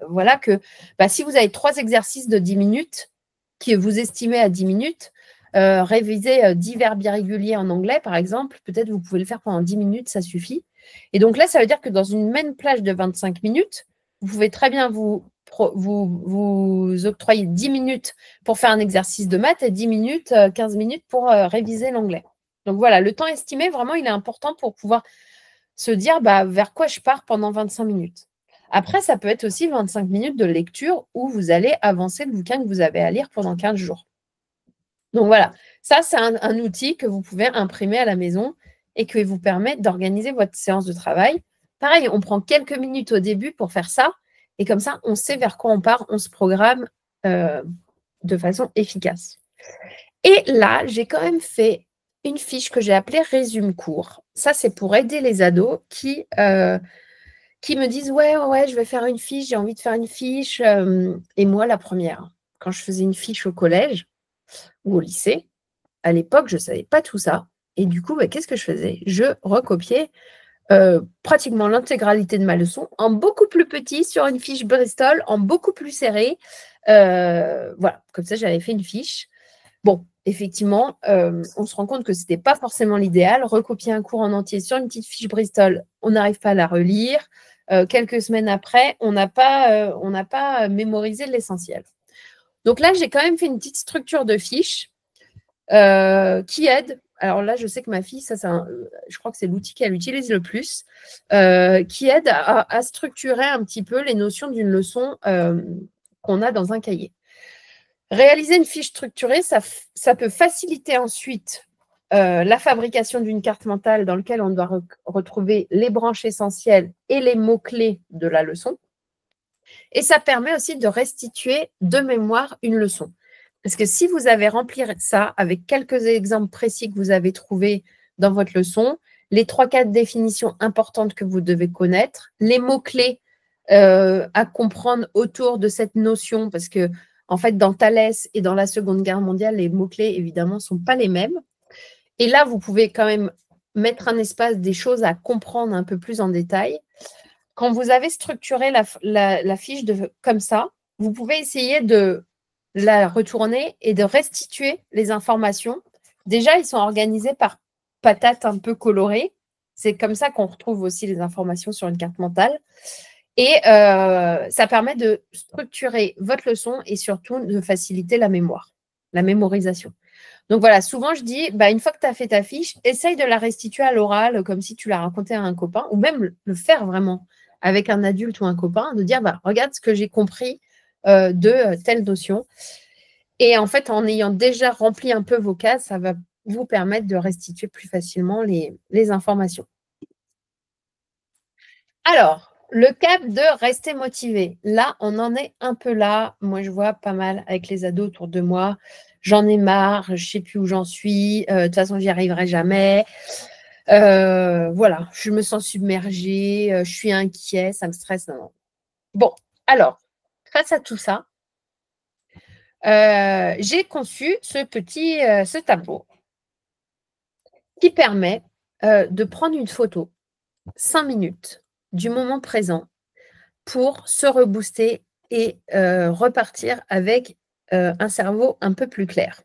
voilà, que si vous avez 3 exercices de 10 minutes, que vous estimez à 10 minutes, réviser 10 verbes irréguliers en anglais, par exemple, peut-être vous pouvez le faire pendant 10 minutes, ça suffit. Et donc là, ça veut dire que dans une même plage de 25 minutes, vous pouvez très bien vous octroyer 10 minutes pour faire un exercice de maths et 10 minutes, 15 minutes pour réviser l'anglais. Donc voilà, le temps estimé, vraiment, il est important pour pouvoir se dire vers quoi je pars pendant 25 minutes. Après, ça peut être aussi 25 minutes de lecture où vous allez avancer le bouquin que vous avez à lire pendant 15 jours. Donc voilà, ça, c'est un outil que vous pouvez imprimer à la maison et qui vous permet d'organiser votre séance de travail. Pareil, on prend quelques minutes au début pour faire ça et comme ça, on sait vers quoi on part, on se programme de façon efficace. Et là, j'ai quand même fait une fiche que j'ai appelée résume court. Ça, c'est pour aider les ados qui me disent ouais, je vais faire une fiche, j'ai envie de faire une fiche. Et moi, la première, quand je faisais une fiche au collège ou au lycée, à l'époque, je ne savais pas tout ça. Et du coup, qu'est-ce que je faisais? Je recopiais pratiquement l'intégralité de ma leçon en beaucoup plus petit sur une fiche Bristol, en beaucoup plus serré. Voilà, comme ça, j'avais fait une fiche. Bon, effectivement, on se rend compte que ce n'était pas forcément l'idéal. Recopier un cours en entier sur une petite fiche Bristol, on n'arrive pas à la relire. Quelques semaines après, on n'a pas mémorisé l'essentiel. Donc là, j'ai quand même fait une petite structure de fiche qui aide. Alors là, je sais que ma fille, je crois que c'est l'outil qu'elle utilise le plus, qui aide à structurer un petit peu les notions d'une leçon qu'on a dans un cahier. Réaliser une fiche structurée, ça peut faciliter ensuite la fabrication d'une carte mentale dans laquelle on doit retrouver les branches essentielles et les mots-clés de la leçon. Et ça permet aussi de restituer de mémoire une leçon. Parce que si vous avez rempli ça avec quelques exemples précis que vous avez trouvés dans votre leçon, les 3-4 définitions importantes que vous devez connaître, les mots-clés à comprendre autour de cette notion, parce que en fait, dans Thalès et dans la Seconde Guerre mondiale, les mots-clés, évidemment, ne sont pas les mêmes. Et là, vous pouvez quand même mettre un espace des choses à comprendre un peu plus en détail. Quand vous avez structuré la fiche comme ça, vous pouvez essayer de la retourner et de restituer les informations. Déjà, ils sont organisés par patates un peu colorées. C'est comme ça qu'on retrouve aussi les informations sur une carte mentale. Et ça permet de structurer votre leçon et surtout de faciliter la mémoire, la mémorisation. Donc voilà, souvent je dis, une fois que tu as fait ta fiche, essaye de la restituer à l'oral comme si tu la racontais à un copain ou même le faire vraiment avec un adulte ou un copain, de dire, regarde ce que j'ai compris de telle notion. Et en fait, en ayant déjà rempli un peu vos cases, ça va vous permettre de restituer plus facilement les informations. Alors, le cap de rester motivé. Là, on en est un peu là. Moi, je vois pas mal avec les ados autour de moi. J'en ai marre, je ne sais plus où j'en suis. De toute façon, j'y arriverai jamais. Voilà, je me sens submergée, je suis inquiet, ça me stresse. Non. Bon, alors, face à tout ça, j'ai conçu ce tableau qui permet de prendre une photo 5 minutes du moment présent pour se rebooster et repartir avec un cerveau un peu plus clair.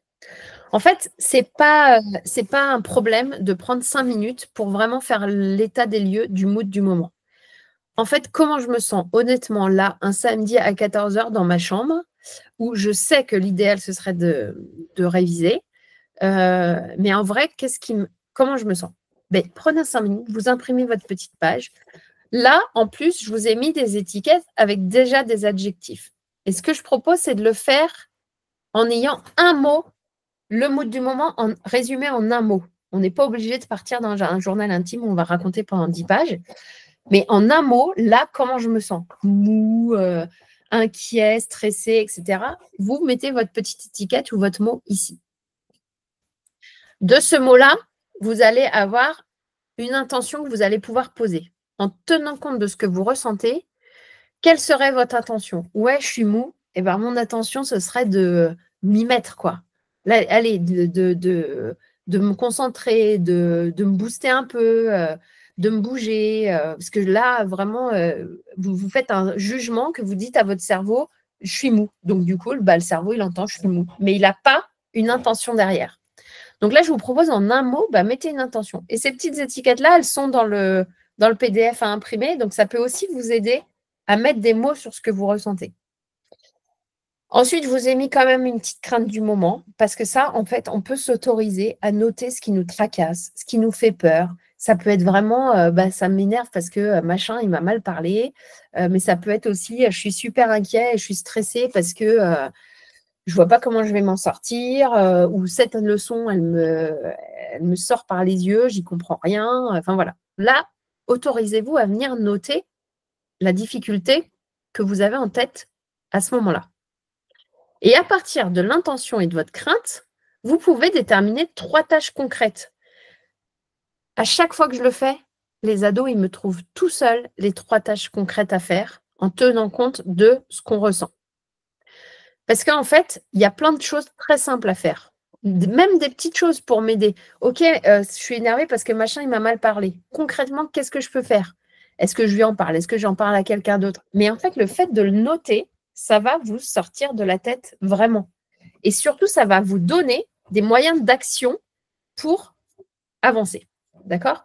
En fait, ce n'est pas un problème de prendre 5 minutes pour vraiment faire l'état des lieux du mood du moment. En fait, comment je me sens honnêtement là, un samedi à 14h dans ma chambre, où je sais que l'idéal, ce serait de réviser. Mais en vrai, comment je me sens? Prenez 5 minutes, vous imprimez votre petite page. Là, en plus, je vous ai mis des étiquettes avec déjà des adjectifs. Et ce que je propose, c'est de le faire en ayant un mot, le mood du moment résumé en un mot. On n'est pas obligé de partir dans un journal intime où on va raconter pendant 10 pages. Mais en un mot, là, comment je me sens? Mou, inquiet, stressé, etc. Vous mettez votre petite étiquette ou votre mot ici. De ce mot-là, vous allez avoir une intention que vous allez pouvoir poser. En tenant compte de ce que vous ressentez, quelle serait votre intention? Ouais, je suis mou. Eh ben, mon intention, ce serait de m'y mettre, quoi. Là, allez, de me concentrer, de me booster un peu, de me bouger. Parce que là, vraiment, vous faites un jugement que vous dites à votre cerveau, je suis mou. Donc, du coup, le cerveau, il entend, je suis mou. Mais il n'a pas une intention derrière. Donc là, je vous propose en un mot, mettez une intention. Et ces petites étiquettes-là, elles sont dans le PDF à imprimer. Donc, ça peut aussi vous aider à mettre des mots sur ce que vous ressentez. Ensuite, je vous ai mis quand même une petite crainte du moment parce que ça, en fait, on peut s'autoriser à noter ce qui nous tracasse, ce qui nous fait peur. Ça peut être vraiment, ça m'énerve parce que machin, il m'a mal parlé. Mais ça peut être aussi, je suis super inquiet, je suis stressée parce que je ne vois pas comment je vais m'en sortir, ou cette leçon, elle me sort par les yeux, j'y comprends rien. Enfin, voilà. Là, autorisez-vous à venir noter la difficulté que vous avez en tête à ce moment-là. Et à partir de l'intention et de votre crainte, vous pouvez déterminer 3 tâches concrètes. À chaque fois que je le fais, les ados, ils me trouvent tout seuls les 3 tâches concrètes à faire en tenant compte de ce qu'on ressent. Parce qu'en fait, il y a plein de choses très simples à faire. Même des petites choses pour m'aider. Ok, je suis énervée parce que machin, il m'a mal parlé. Concrètement, qu'est-ce que je peux faire? Est-ce que je lui en parle? Est-ce que j'en parle à quelqu'un d'autre? Mais en fait, le fait de le noter, ça va vous sortir de la tête vraiment. Et surtout, ça va vous donner des moyens d'action pour avancer. D'accord?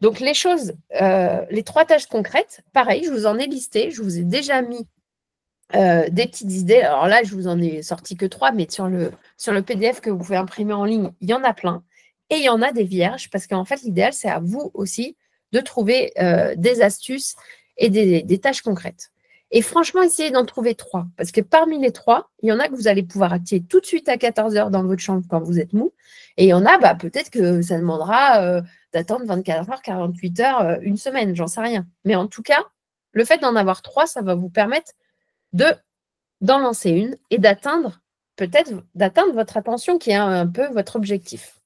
Donc, les choses, les 3 tâches concrètes, pareil, je vous en ai listé, je vous ai déjà mis des petites idées. Alors là, je vous en ai sorti que 3, mais sur le PDF que vous pouvez imprimer en ligne, il y en a plein. Et il y en a des vierges, parce qu'en fait, l'idéal, c'est à vous aussi de trouver des astuces et des tâches concrètes. Et franchement, essayez d'en trouver 3, parce que parmi les 3, il y en a que vous allez pouvoir activer tout de suite à 14 heures dans votre chambre quand vous êtes mou. Et il y en a, peut-être que ça demandera d'attendre 24 heures, 48 heures, une semaine, j'en sais rien. Mais en tout cas, le fait d'en avoir 3, ça va vous permettre d'en lancer une et d'atteindre votre attention qui est un peu votre objectif.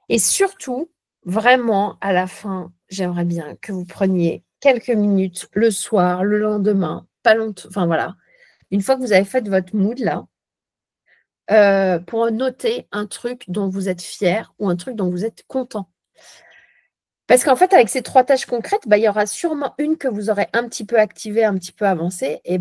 Et surtout, vraiment, à la fin, j'aimerais bien que vous preniez quelques minutes le soir, le lendemain, pas longtemps, enfin voilà, une fois que vous avez fait votre mood là, pour noter un truc dont vous êtes fier ou un truc dont vous êtes content. Parce qu'en fait, avec ces 3 tâches concrètes, il y aura sûrement une que vous aurez un petit peu activée, un petit peu avancée, et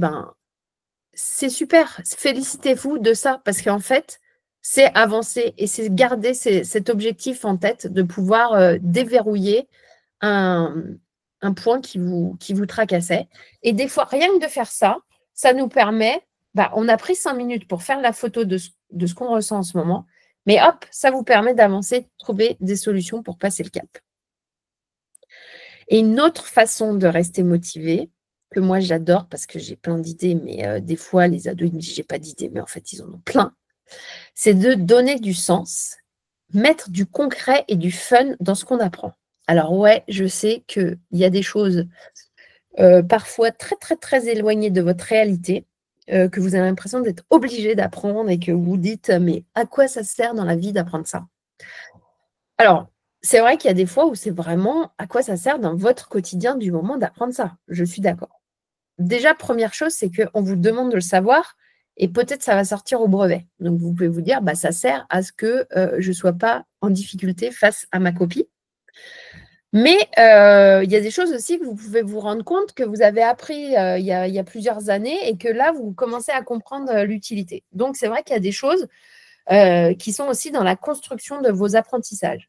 c'est super. Félicitez-vous de ça parce qu'en fait, c'est avancer et c'est garder cet objectif en tête de pouvoir déverrouiller un point qui vous tracassait. Et des fois, rien que de faire ça, ça nous permet, on a pris 5 minutes pour faire la photo de ce qu'on ressent en ce moment, mais hop, ça vous permet d'avancer, de trouver des solutions pour passer le cap. Et une autre façon de rester motivé, que moi j'adore parce que j'ai plein d'idées, mais des fois les ados ils me disent j'ai pas d'idées, mais en fait ils en ont plein, c'est de donner du sens, mettre du concret et du fun dans ce qu'on apprend. Alors ouais, je sais qu'il y a des choses parfois très très très éloignées de votre réalité, que vous avez l'impression d'être obligé d'apprendre et que vous vous dites mais à quoi ça sert dans la vie d'apprendre ça? Alors, c'est vrai qu'il y a des fois où c'est vraiment à quoi ça sert dans votre quotidien du moment d'apprendre ça. Je suis d'accord. Déjà, première chose, c'est qu'on vous demande de le savoir et peut-être ça va sortir au brevet. Donc, vous pouvez vous dire, ça sert à ce que je ne sois pas en difficulté face à ma copie. Mais il y a des choses aussi que vous pouvez vous rendre compte que vous avez appris il y a plusieurs années et que là, vous commencez à comprendre l'utilité. Donc, c'est vrai qu'il y a des choses qui sont aussi dans la construction de vos apprentissages.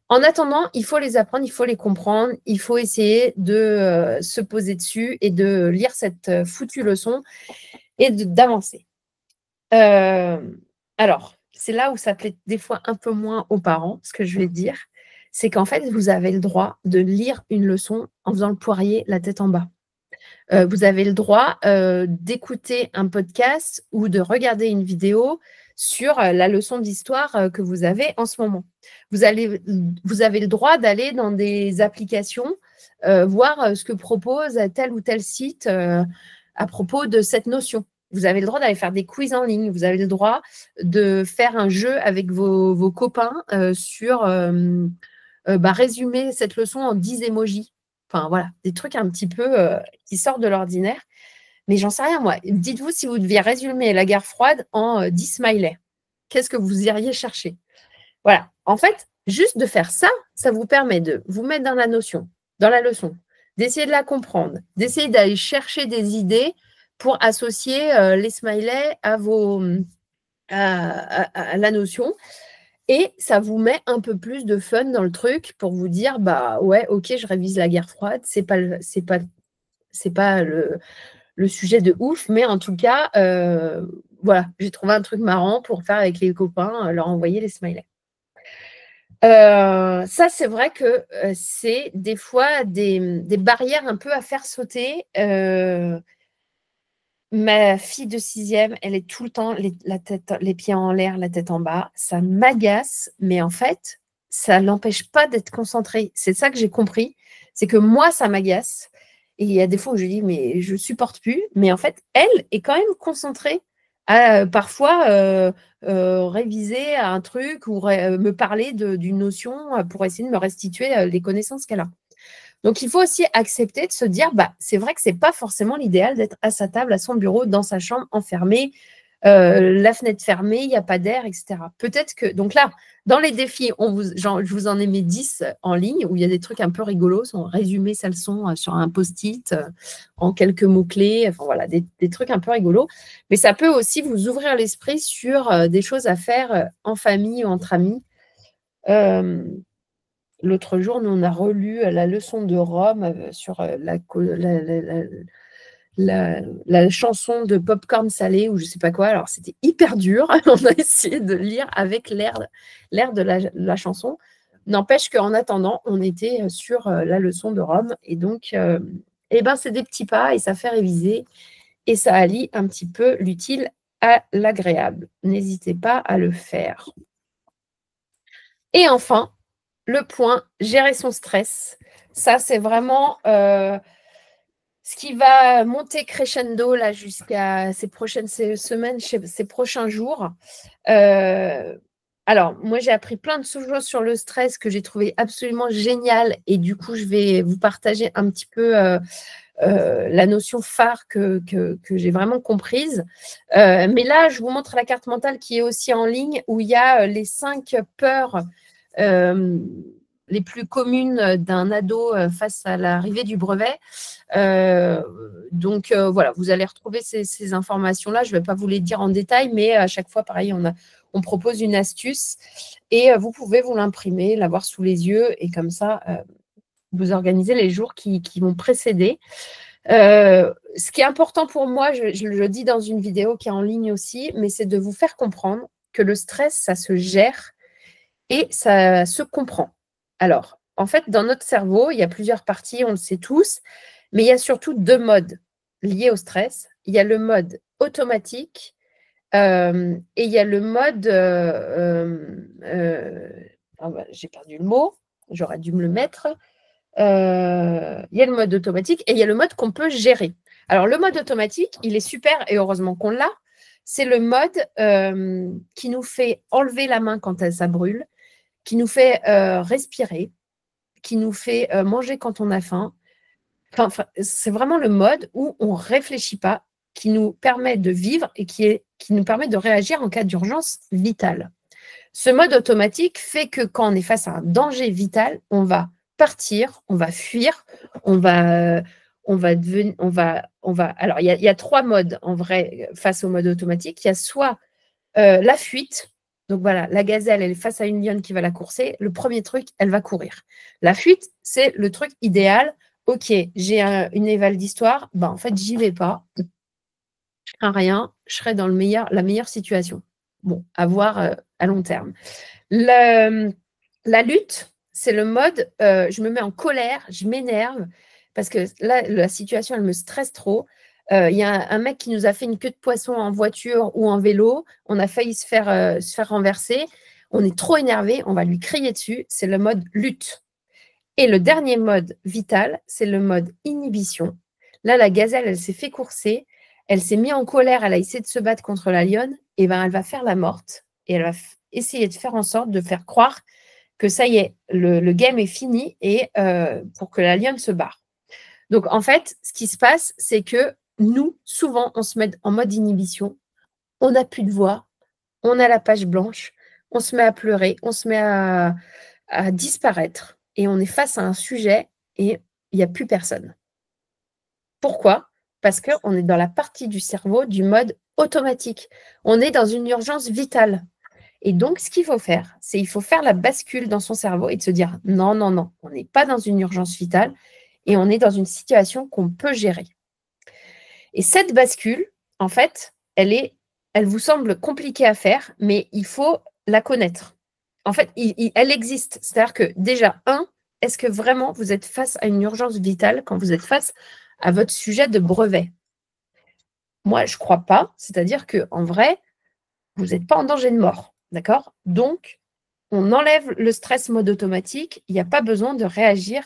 En attendant, il faut les apprendre, il faut les comprendre, il faut essayer de se poser dessus et de lire cette foutue leçon et d'avancer. Alors, c'est là où ça plaît des fois un peu moins aux parents, ce que je vais dire, c'est qu'en fait, vous avez le droit de lire une leçon en faisant le poirier la tête en bas. Vous avez le droit d'écouter un podcast ou de regarder une vidéo sur la leçon d'histoire que vous avez en ce moment. Vous avez le droit d'aller dans des applications, voir ce que propose tel ou tel site à propos de cette notion. Vous avez le droit d'aller faire des quiz en ligne. Vous avez le droit de faire un jeu avec vos copains sur résumer cette leçon en 10 émojis. Enfin, voilà, des trucs un petit peu qui sortent de l'ordinaire. Mais j'en sais rien, moi. Dites-vous si vous deviez résumer la guerre froide en 10 smileys. Qu'est-ce que vous iriez chercher? Voilà. En fait, juste de faire ça, ça vous permet de vous mettre dans la notion, dans la leçon, d'essayer de la comprendre, d'essayer d'aller chercher des idées pour associer les smileys à la notion. Et ça vous met un peu plus de fun dans le truc pour vous dire, ouais, ok, je révise la guerre froide, c'est pas le sujet de ouf, mais en tout cas, voilà, j'ai trouvé un truc marrant pour faire avec les copains, leur envoyer les smileys. Ça, c'est vrai que c'est des fois des barrières un peu à faire sauter. Ma fille de 6e, elle est tout le temps les pieds en l'air, la tête en bas. Ça m'agace, mais en fait, ça ne l'empêche pas d'être concentrée. C'est ça que j'ai compris. C'est que moi, ça m'agace. Et il y a des fois où je dis, mais je ne supporte plus. Mais en fait, elle est quand même concentrée à parfois réviser un truc ou me parler d'une notion pour essayer de me restituer les connaissances qu'elle a. Donc, il faut aussi accepter de se dire, c'est vrai que ce n'est pas forcément l'idéal d'être à sa table, à son bureau, dans sa chambre, enfermée, la fenêtre fermée, il n'y a pas d'air, etc. Peut-être que, donc là, dans les défis, je vous en ai mis 10 en ligne où il y a des trucs un peu rigolos, on résumé sa leçon sur un post-it en quelques mots-clés, enfin voilà, des trucs un peu rigolos. Mais ça peut aussi vous ouvrir l'esprit sur des choses à faire en famille ou entre amis. L'autre jour, nous, on a relu la leçon de Rome sur la chanson de Popcorn Salé ou je ne sais pas quoi. Alors, c'était hyper dur. On a essayé de lire avec l'air de la chanson. N'empêche qu'en attendant, on était sur la leçon de Rome. Et donc, c'est des petits pas et ça fait réviser. Et ça allie un petit peu l'utile à l'agréable. N'hésitez pas à le faire. Et enfin, le point, gérer son stress. Ça, c'est vraiment ce qui va monter crescendo là jusqu'à ces prochaines semaines, ces prochains jours. Alors, moi, j'ai appris plein de choses sur le stress que j'ai trouvé absolument génial. Et du coup, je vais vous partager un petit peu la notion phare que j'ai vraiment comprise. Mais là, je vous montre la carte mentale qui est aussi en ligne où il y a les 5 peurs les plus communes d'un ado face à l'arrivée du brevet. Donc, voilà, vous allez retrouver ces informations-là. Je ne vais pas vous les dire en détail, mais à chaque fois, pareil, on propose une astuce et vous pouvez vous l'imprimer, l'avoir sous les yeux et comme ça, vous organisez les jours qui vont précéder. Ce qui est important pour moi, je le dis dans une vidéo qui est en ligne aussi, mais c'est de vous faire comprendre que le stress, ça se gère et ça se comprend. Alors, en fait, dans notre cerveau, il y a plusieurs parties, on le sait tous, mais il y a surtout 2 modes liés au stress. Il y a le mode automatique et il y a le mode… j'ai perdu le mot, j'aurais dû me le mettre. Il y a le mode automatique et il y a le mode qu'on peut gérer. Alors, le mode automatique, il est super et heureusement qu'on l'a. C'est le mode qui nous fait enlever la main quand ça brûle, qui nous fait respirer, qui nous fait manger quand on a faim. Enfin, c'est vraiment le mode où on ne réfléchit pas, qui nous permet de vivre et qui nous permet de réagir en cas d'urgence vitale. Ce mode automatique fait que quand on est face à un danger vital, on va partir, on va fuir, alors, il y a 3 modes en vrai face au mode automatique. Il y a soit la fuite. Donc voilà, la gazelle, elle est face à une lionne qui va la courser. Le premier truc, elle va courir. La fuite, c'est le truc idéal. Ok, j'ai une éval d'histoire. Ben, en fait, j'y vais pas. Je crains rien. Je serai dans la meilleure situation. Bon, à voir à long terme. La lutte, c'est le mode, je me mets en colère, je m'énerve, parce que là, la situation, elle me stresse trop. Il y a un mec qui nous a fait une queue de poisson en voiture ou en vélo. On a failli se faire renverser. On est trop énervé, on va lui crier dessus. C'est le mode lutte. Et le dernier mode vital, c'est le mode inhibition. Là, la gazelle, elle s'est fait courser. Elle s'est mise en colère. Elle a essayé de se battre contre la lionne. Et ben, elle va faire la morte. Et elle va essayer de faire en sorte de faire croire que ça y est, le game est fini et pour que la lionne se barre. Donc, en fait, ce qui se passe, c'est que nous, souvent, on se met en mode inhibition, on n'a plus de voix, on a la page blanche, on se met à pleurer, on se met à disparaître et on est face à un sujet et il n'y a plus personne. Pourquoi? Parce qu'on est dans la partie du cerveau du mode automatique. On est dans une urgence vitale. Et donc, ce qu'il faut faire, c'est il faut faire la bascule dans son cerveau et de se dire non, non, non, on n'est pas dans une urgence vitale et on est dans une situation qu'on peut gérer. Et cette bascule, en fait, elle vous semble compliquée à faire, mais il faut la connaître. En fait, elle existe. C'est-à-dire que déjà, est-ce que vraiment vous êtes face à une urgence vitale quand vous êtes face à votre sujet de brevet? Moi, je ne crois pas. C'est-à-dire qu'en vrai, vous n'êtes pas en danger de mort. D'accord? Donc, on enlève le stress mode automatique. Il n'y a pas besoin de réagir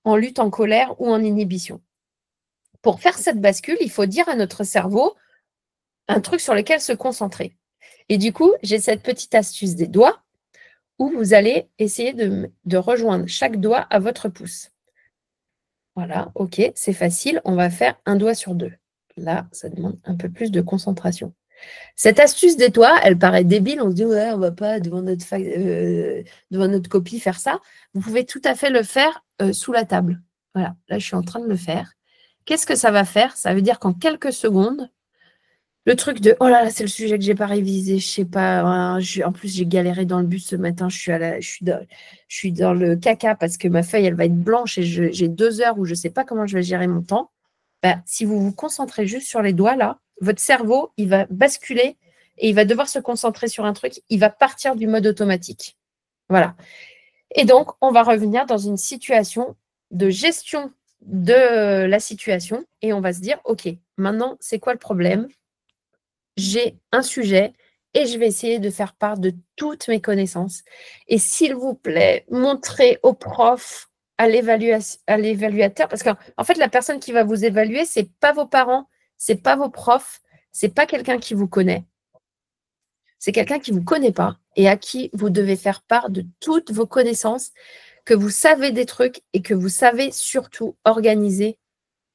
en lutte, en colère ou en inhibition. Pour faire cette bascule, il faut dire à notre cerveau un truc sur lequel se concentrer. Et du coup, j'ai cette petite astuce des doigts où vous allez essayer de rejoindre chaque doigt à votre pouce. Voilà, ok, c'est facile. On va faire un doigt sur 2. Là, ça demande un peu plus de concentration. Cette astuce des toits, elle paraît débile. On se dit, ouais, on ne va pas devant notre copie faire ça. Vous pouvez tout à fait le faire sous la table. Voilà, là, je suis en train de le faire. Qu'est-ce que ça va faire? Ça veut dire qu'en quelques secondes, le truc de « oh là là, c'est le sujet que je n'ai pas révisé, je ne sais pas, hein, en plus j'ai galéré dans le bus ce matin, je suis dans le caca parce que ma feuille, elle va être blanche et j'ai 2 heures où je ne sais pas comment je vais gérer mon temps. » Bah, si vous vous concentrez juste sur les doigts, là, votre cerveau, il va basculer et il va devoir se concentrer sur un truc, il va partir du mode automatique. Voilà. Et donc, on va revenir dans une situation de gestion de la situation et on va se dire « ok, maintenant, c'est quoi le problème ? J'ai un sujet et je vais essayer de faire part de toutes mes connaissances. Et s'il vous plaît, montrez au prof, à l'évaluateur, parce qu'en fait, la personne qui va vous évaluer, ce n'est pas vos parents, ce n'est pas vos profs, ce n'est pas quelqu'un qui vous connaît. C'est quelqu'un qui ne vous connaît pas et à qui vous devez faire part de toutes vos connaissances, que vous savez des trucs et que vous savez surtout organiser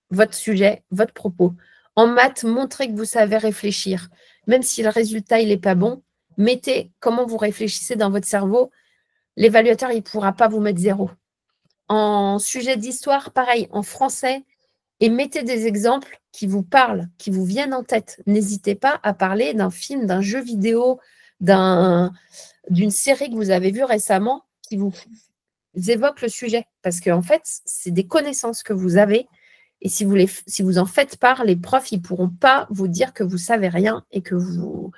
votre sujet, votre propos. En maths, montrez que vous savez réfléchir. Même si le résultat il n'est pas bon, mettez comment vous réfléchissez dans votre cerveau. L'évaluateur, il ne pourra pas vous mettre 0. En sujet d'histoire, pareil, en français, et mettez des exemples qui vous parlent, qui vous viennent en tête. N'hésitez pas à parler d'un film, d'un jeu vidéo, d'une série que vous avez vue récemment qui vous évoque le sujet. Parce qu'en fait, c'est des connaissances que vous avez. Et si vous en faites part, les profs, ils ne pourront pas vous dire que vous ne savez rien et que vous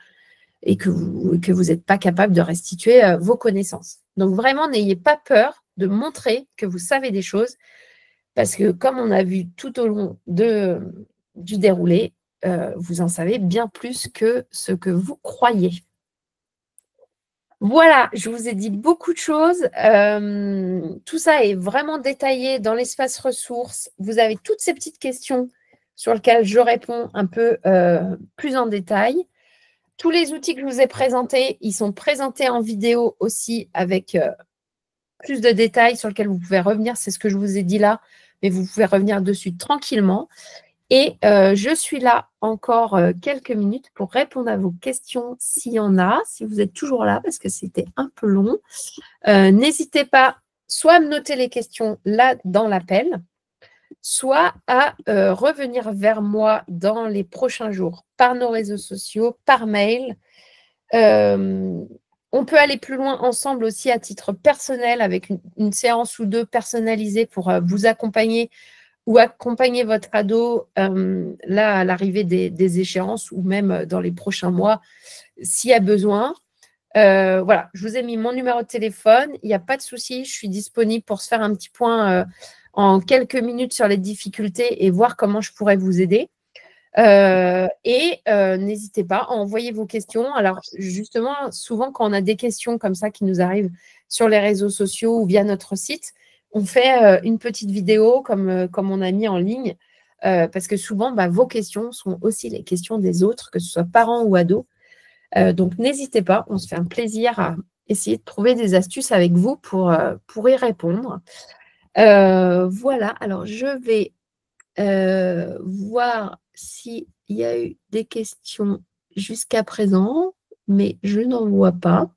n'êtes pas capable de restituer vos connaissances. Donc, vraiment, n'ayez pas peur de montrer que vous savez des choses parce que, comme on a vu tout au long du déroulé, vous en savez bien plus que ce que vous croyez. Voilà, je vous ai dit beaucoup de choses. Tout ça est vraiment détaillé dans l'espace ressources. Vous avez toutes ces petites questions sur lesquelles je réponds un peu plus en détail. Tous les outils que je vous ai présentés, ils sont présentés en vidéo aussi avec plus de détails sur lesquels vous pouvez revenir. C'est ce que je vous ai dit là, mais vous pouvez revenir dessus tranquillement. Et je suis là encore quelques minutes pour répondre à vos questions s'il y en a, si vous êtes toujours là, parce que c'était un peu long. N'hésitez pas soit à me noter les questions là dans l'appel, soit à revenir vers moi dans les prochains jours, par nos réseaux sociaux, par mail. On peut aller plus loin ensemble aussi à titre personnel avec une séance ou 2 personnalisée pour vous accompagner ou accompagner votre ado là à l'arrivée des échéances ou même dans les prochains mois s'il y a besoin. Voilà, je vous ai mis mon numéro de téléphone, il n'y a pas de souci, je suis disponible pour se faire un petit point en quelques minutes sur les difficultés et voir comment je pourrais vous aider. N'hésitez pas à envoyer vos questions. Alors, justement, souvent, quand on a des questions comme ça qui nous arrivent sur les réseaux sociaux ou via notre site, on fait une petite vidéo comme on a mis en ligne parce que souvent, vos questions sont aussi les questions des autres, que ce soit parents ou ados. Donc, n'hésitez pas, on se fait un plaisir à essayer de trouver des astuces avec vous pour y répondre. Voilà, alors je vais voir s'il y a eu des questions jusqu'à présent, mais je n'en vois pas.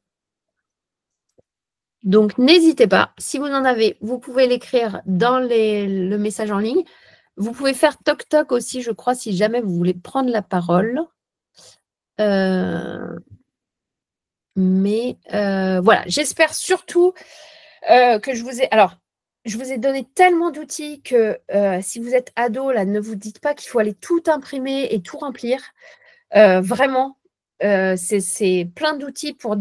Donc, n'hésitez pas. Si vous en avez, vous pouvez l'écrire dans le message en ligne. Vous pouvez faire toc-toc aussi, je crois, si jamais vous voulez prendre la parole. Voilà, j'espère surtout que je vous ai… Alors, je vous ai donné tellement d'outils que si vous êtes ado, là, ne vous dites pas qu'il faut aller tout imprimer et tout remplir. Vraiment, c'est plein d'outils pour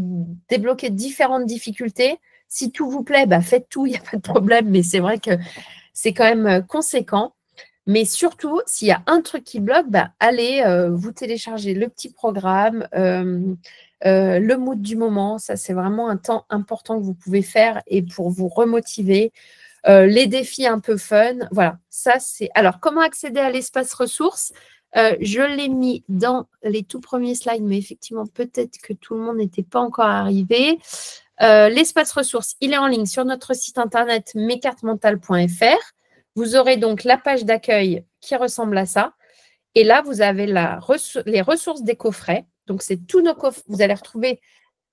débloquer différentes difficultés. Si tout vous plaît, faites tout, il n'y a pas de problème, mais c'est vrai que c'est quand même conséquent. Mais surtout, s'il y a un truc qui bloque, allez vous télécharger le petit programme, le mood du moment. Ça, c'est vraiment un temps important que vous pouvez faire et pour vous remotiver. Les défis un peu fun. Voilà, ça, c'est… Alors, comment accéder à l'espace ressources ? Je l'ai mis dans les tout premiers slides, mais effectivement, peut-être que tout le monde n'était pas encore arrivé. L'espace ressources, il est en ligne sur notre site internet mescartesmentales.fr. Vous aurez donc la page d'accueil qui ressemble à ça. Et là, vous avez les ressources des coffrets. Donc, c'est tous nos coffrets. Vous allez retrouver,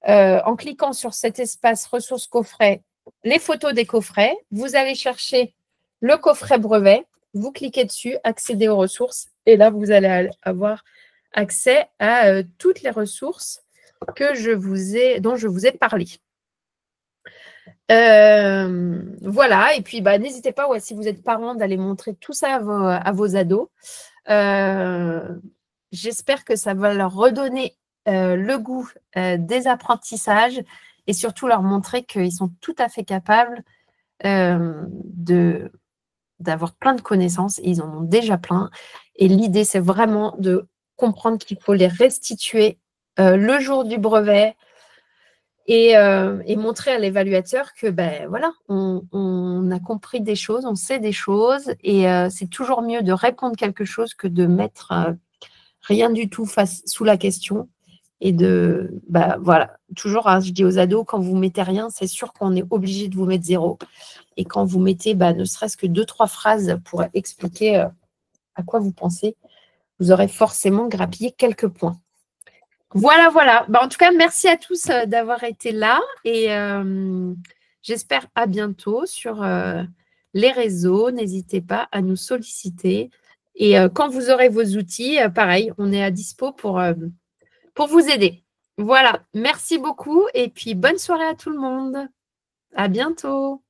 en cliquant sur cet espace ressources coffrets, les photos des coffrets. Vous allez chercher le coffret brevet. Vous cliquez dessus, accédez aux ressources. Et là, vous allez avoir accès à toutes les ressources dont je vous ai parlé. Voilà, et puis n'hésitez pas, si vous êtes parent, d'aller montrer tout ça à vos ados. J'espère que ça va leur redonner le goût des apprentissages et surtout leur montrer qu'ils sont tout à fait capables d'avoir plein de connaissances. Et ils en ont déjà plein. Et l'idée, c'est vraiment de comprendre qu'il faut les restituer le jour du brevet, et montrer à l'évaluateur que voilà, on a compris des choses, on sait des choses, et c'est toujours mieux de répondre quelque chose que de mettre rien du tout sous la question. Et voilà, toujours, je dis aux ados, quand vous mettez rien, c'est sûr qu'on est obligé de vous mettre 0. Et quand vous mettez ne serait-ce que 2-3 phrases pour expliquer à quoi vous pensez, vous aurez forcément grappillé quelques points. Voilà, voilà. En tout cas, merci à tous d'avoir été là et j'espère à bientôt sur les réseaux. N'hésitez pas à nous solliciter. Et quand vous aurez vos outils, pareil, on est à dispo pour vous aider. Voilà, merci beaucoup et puis bonne soirée à tout le monde. À bientôt.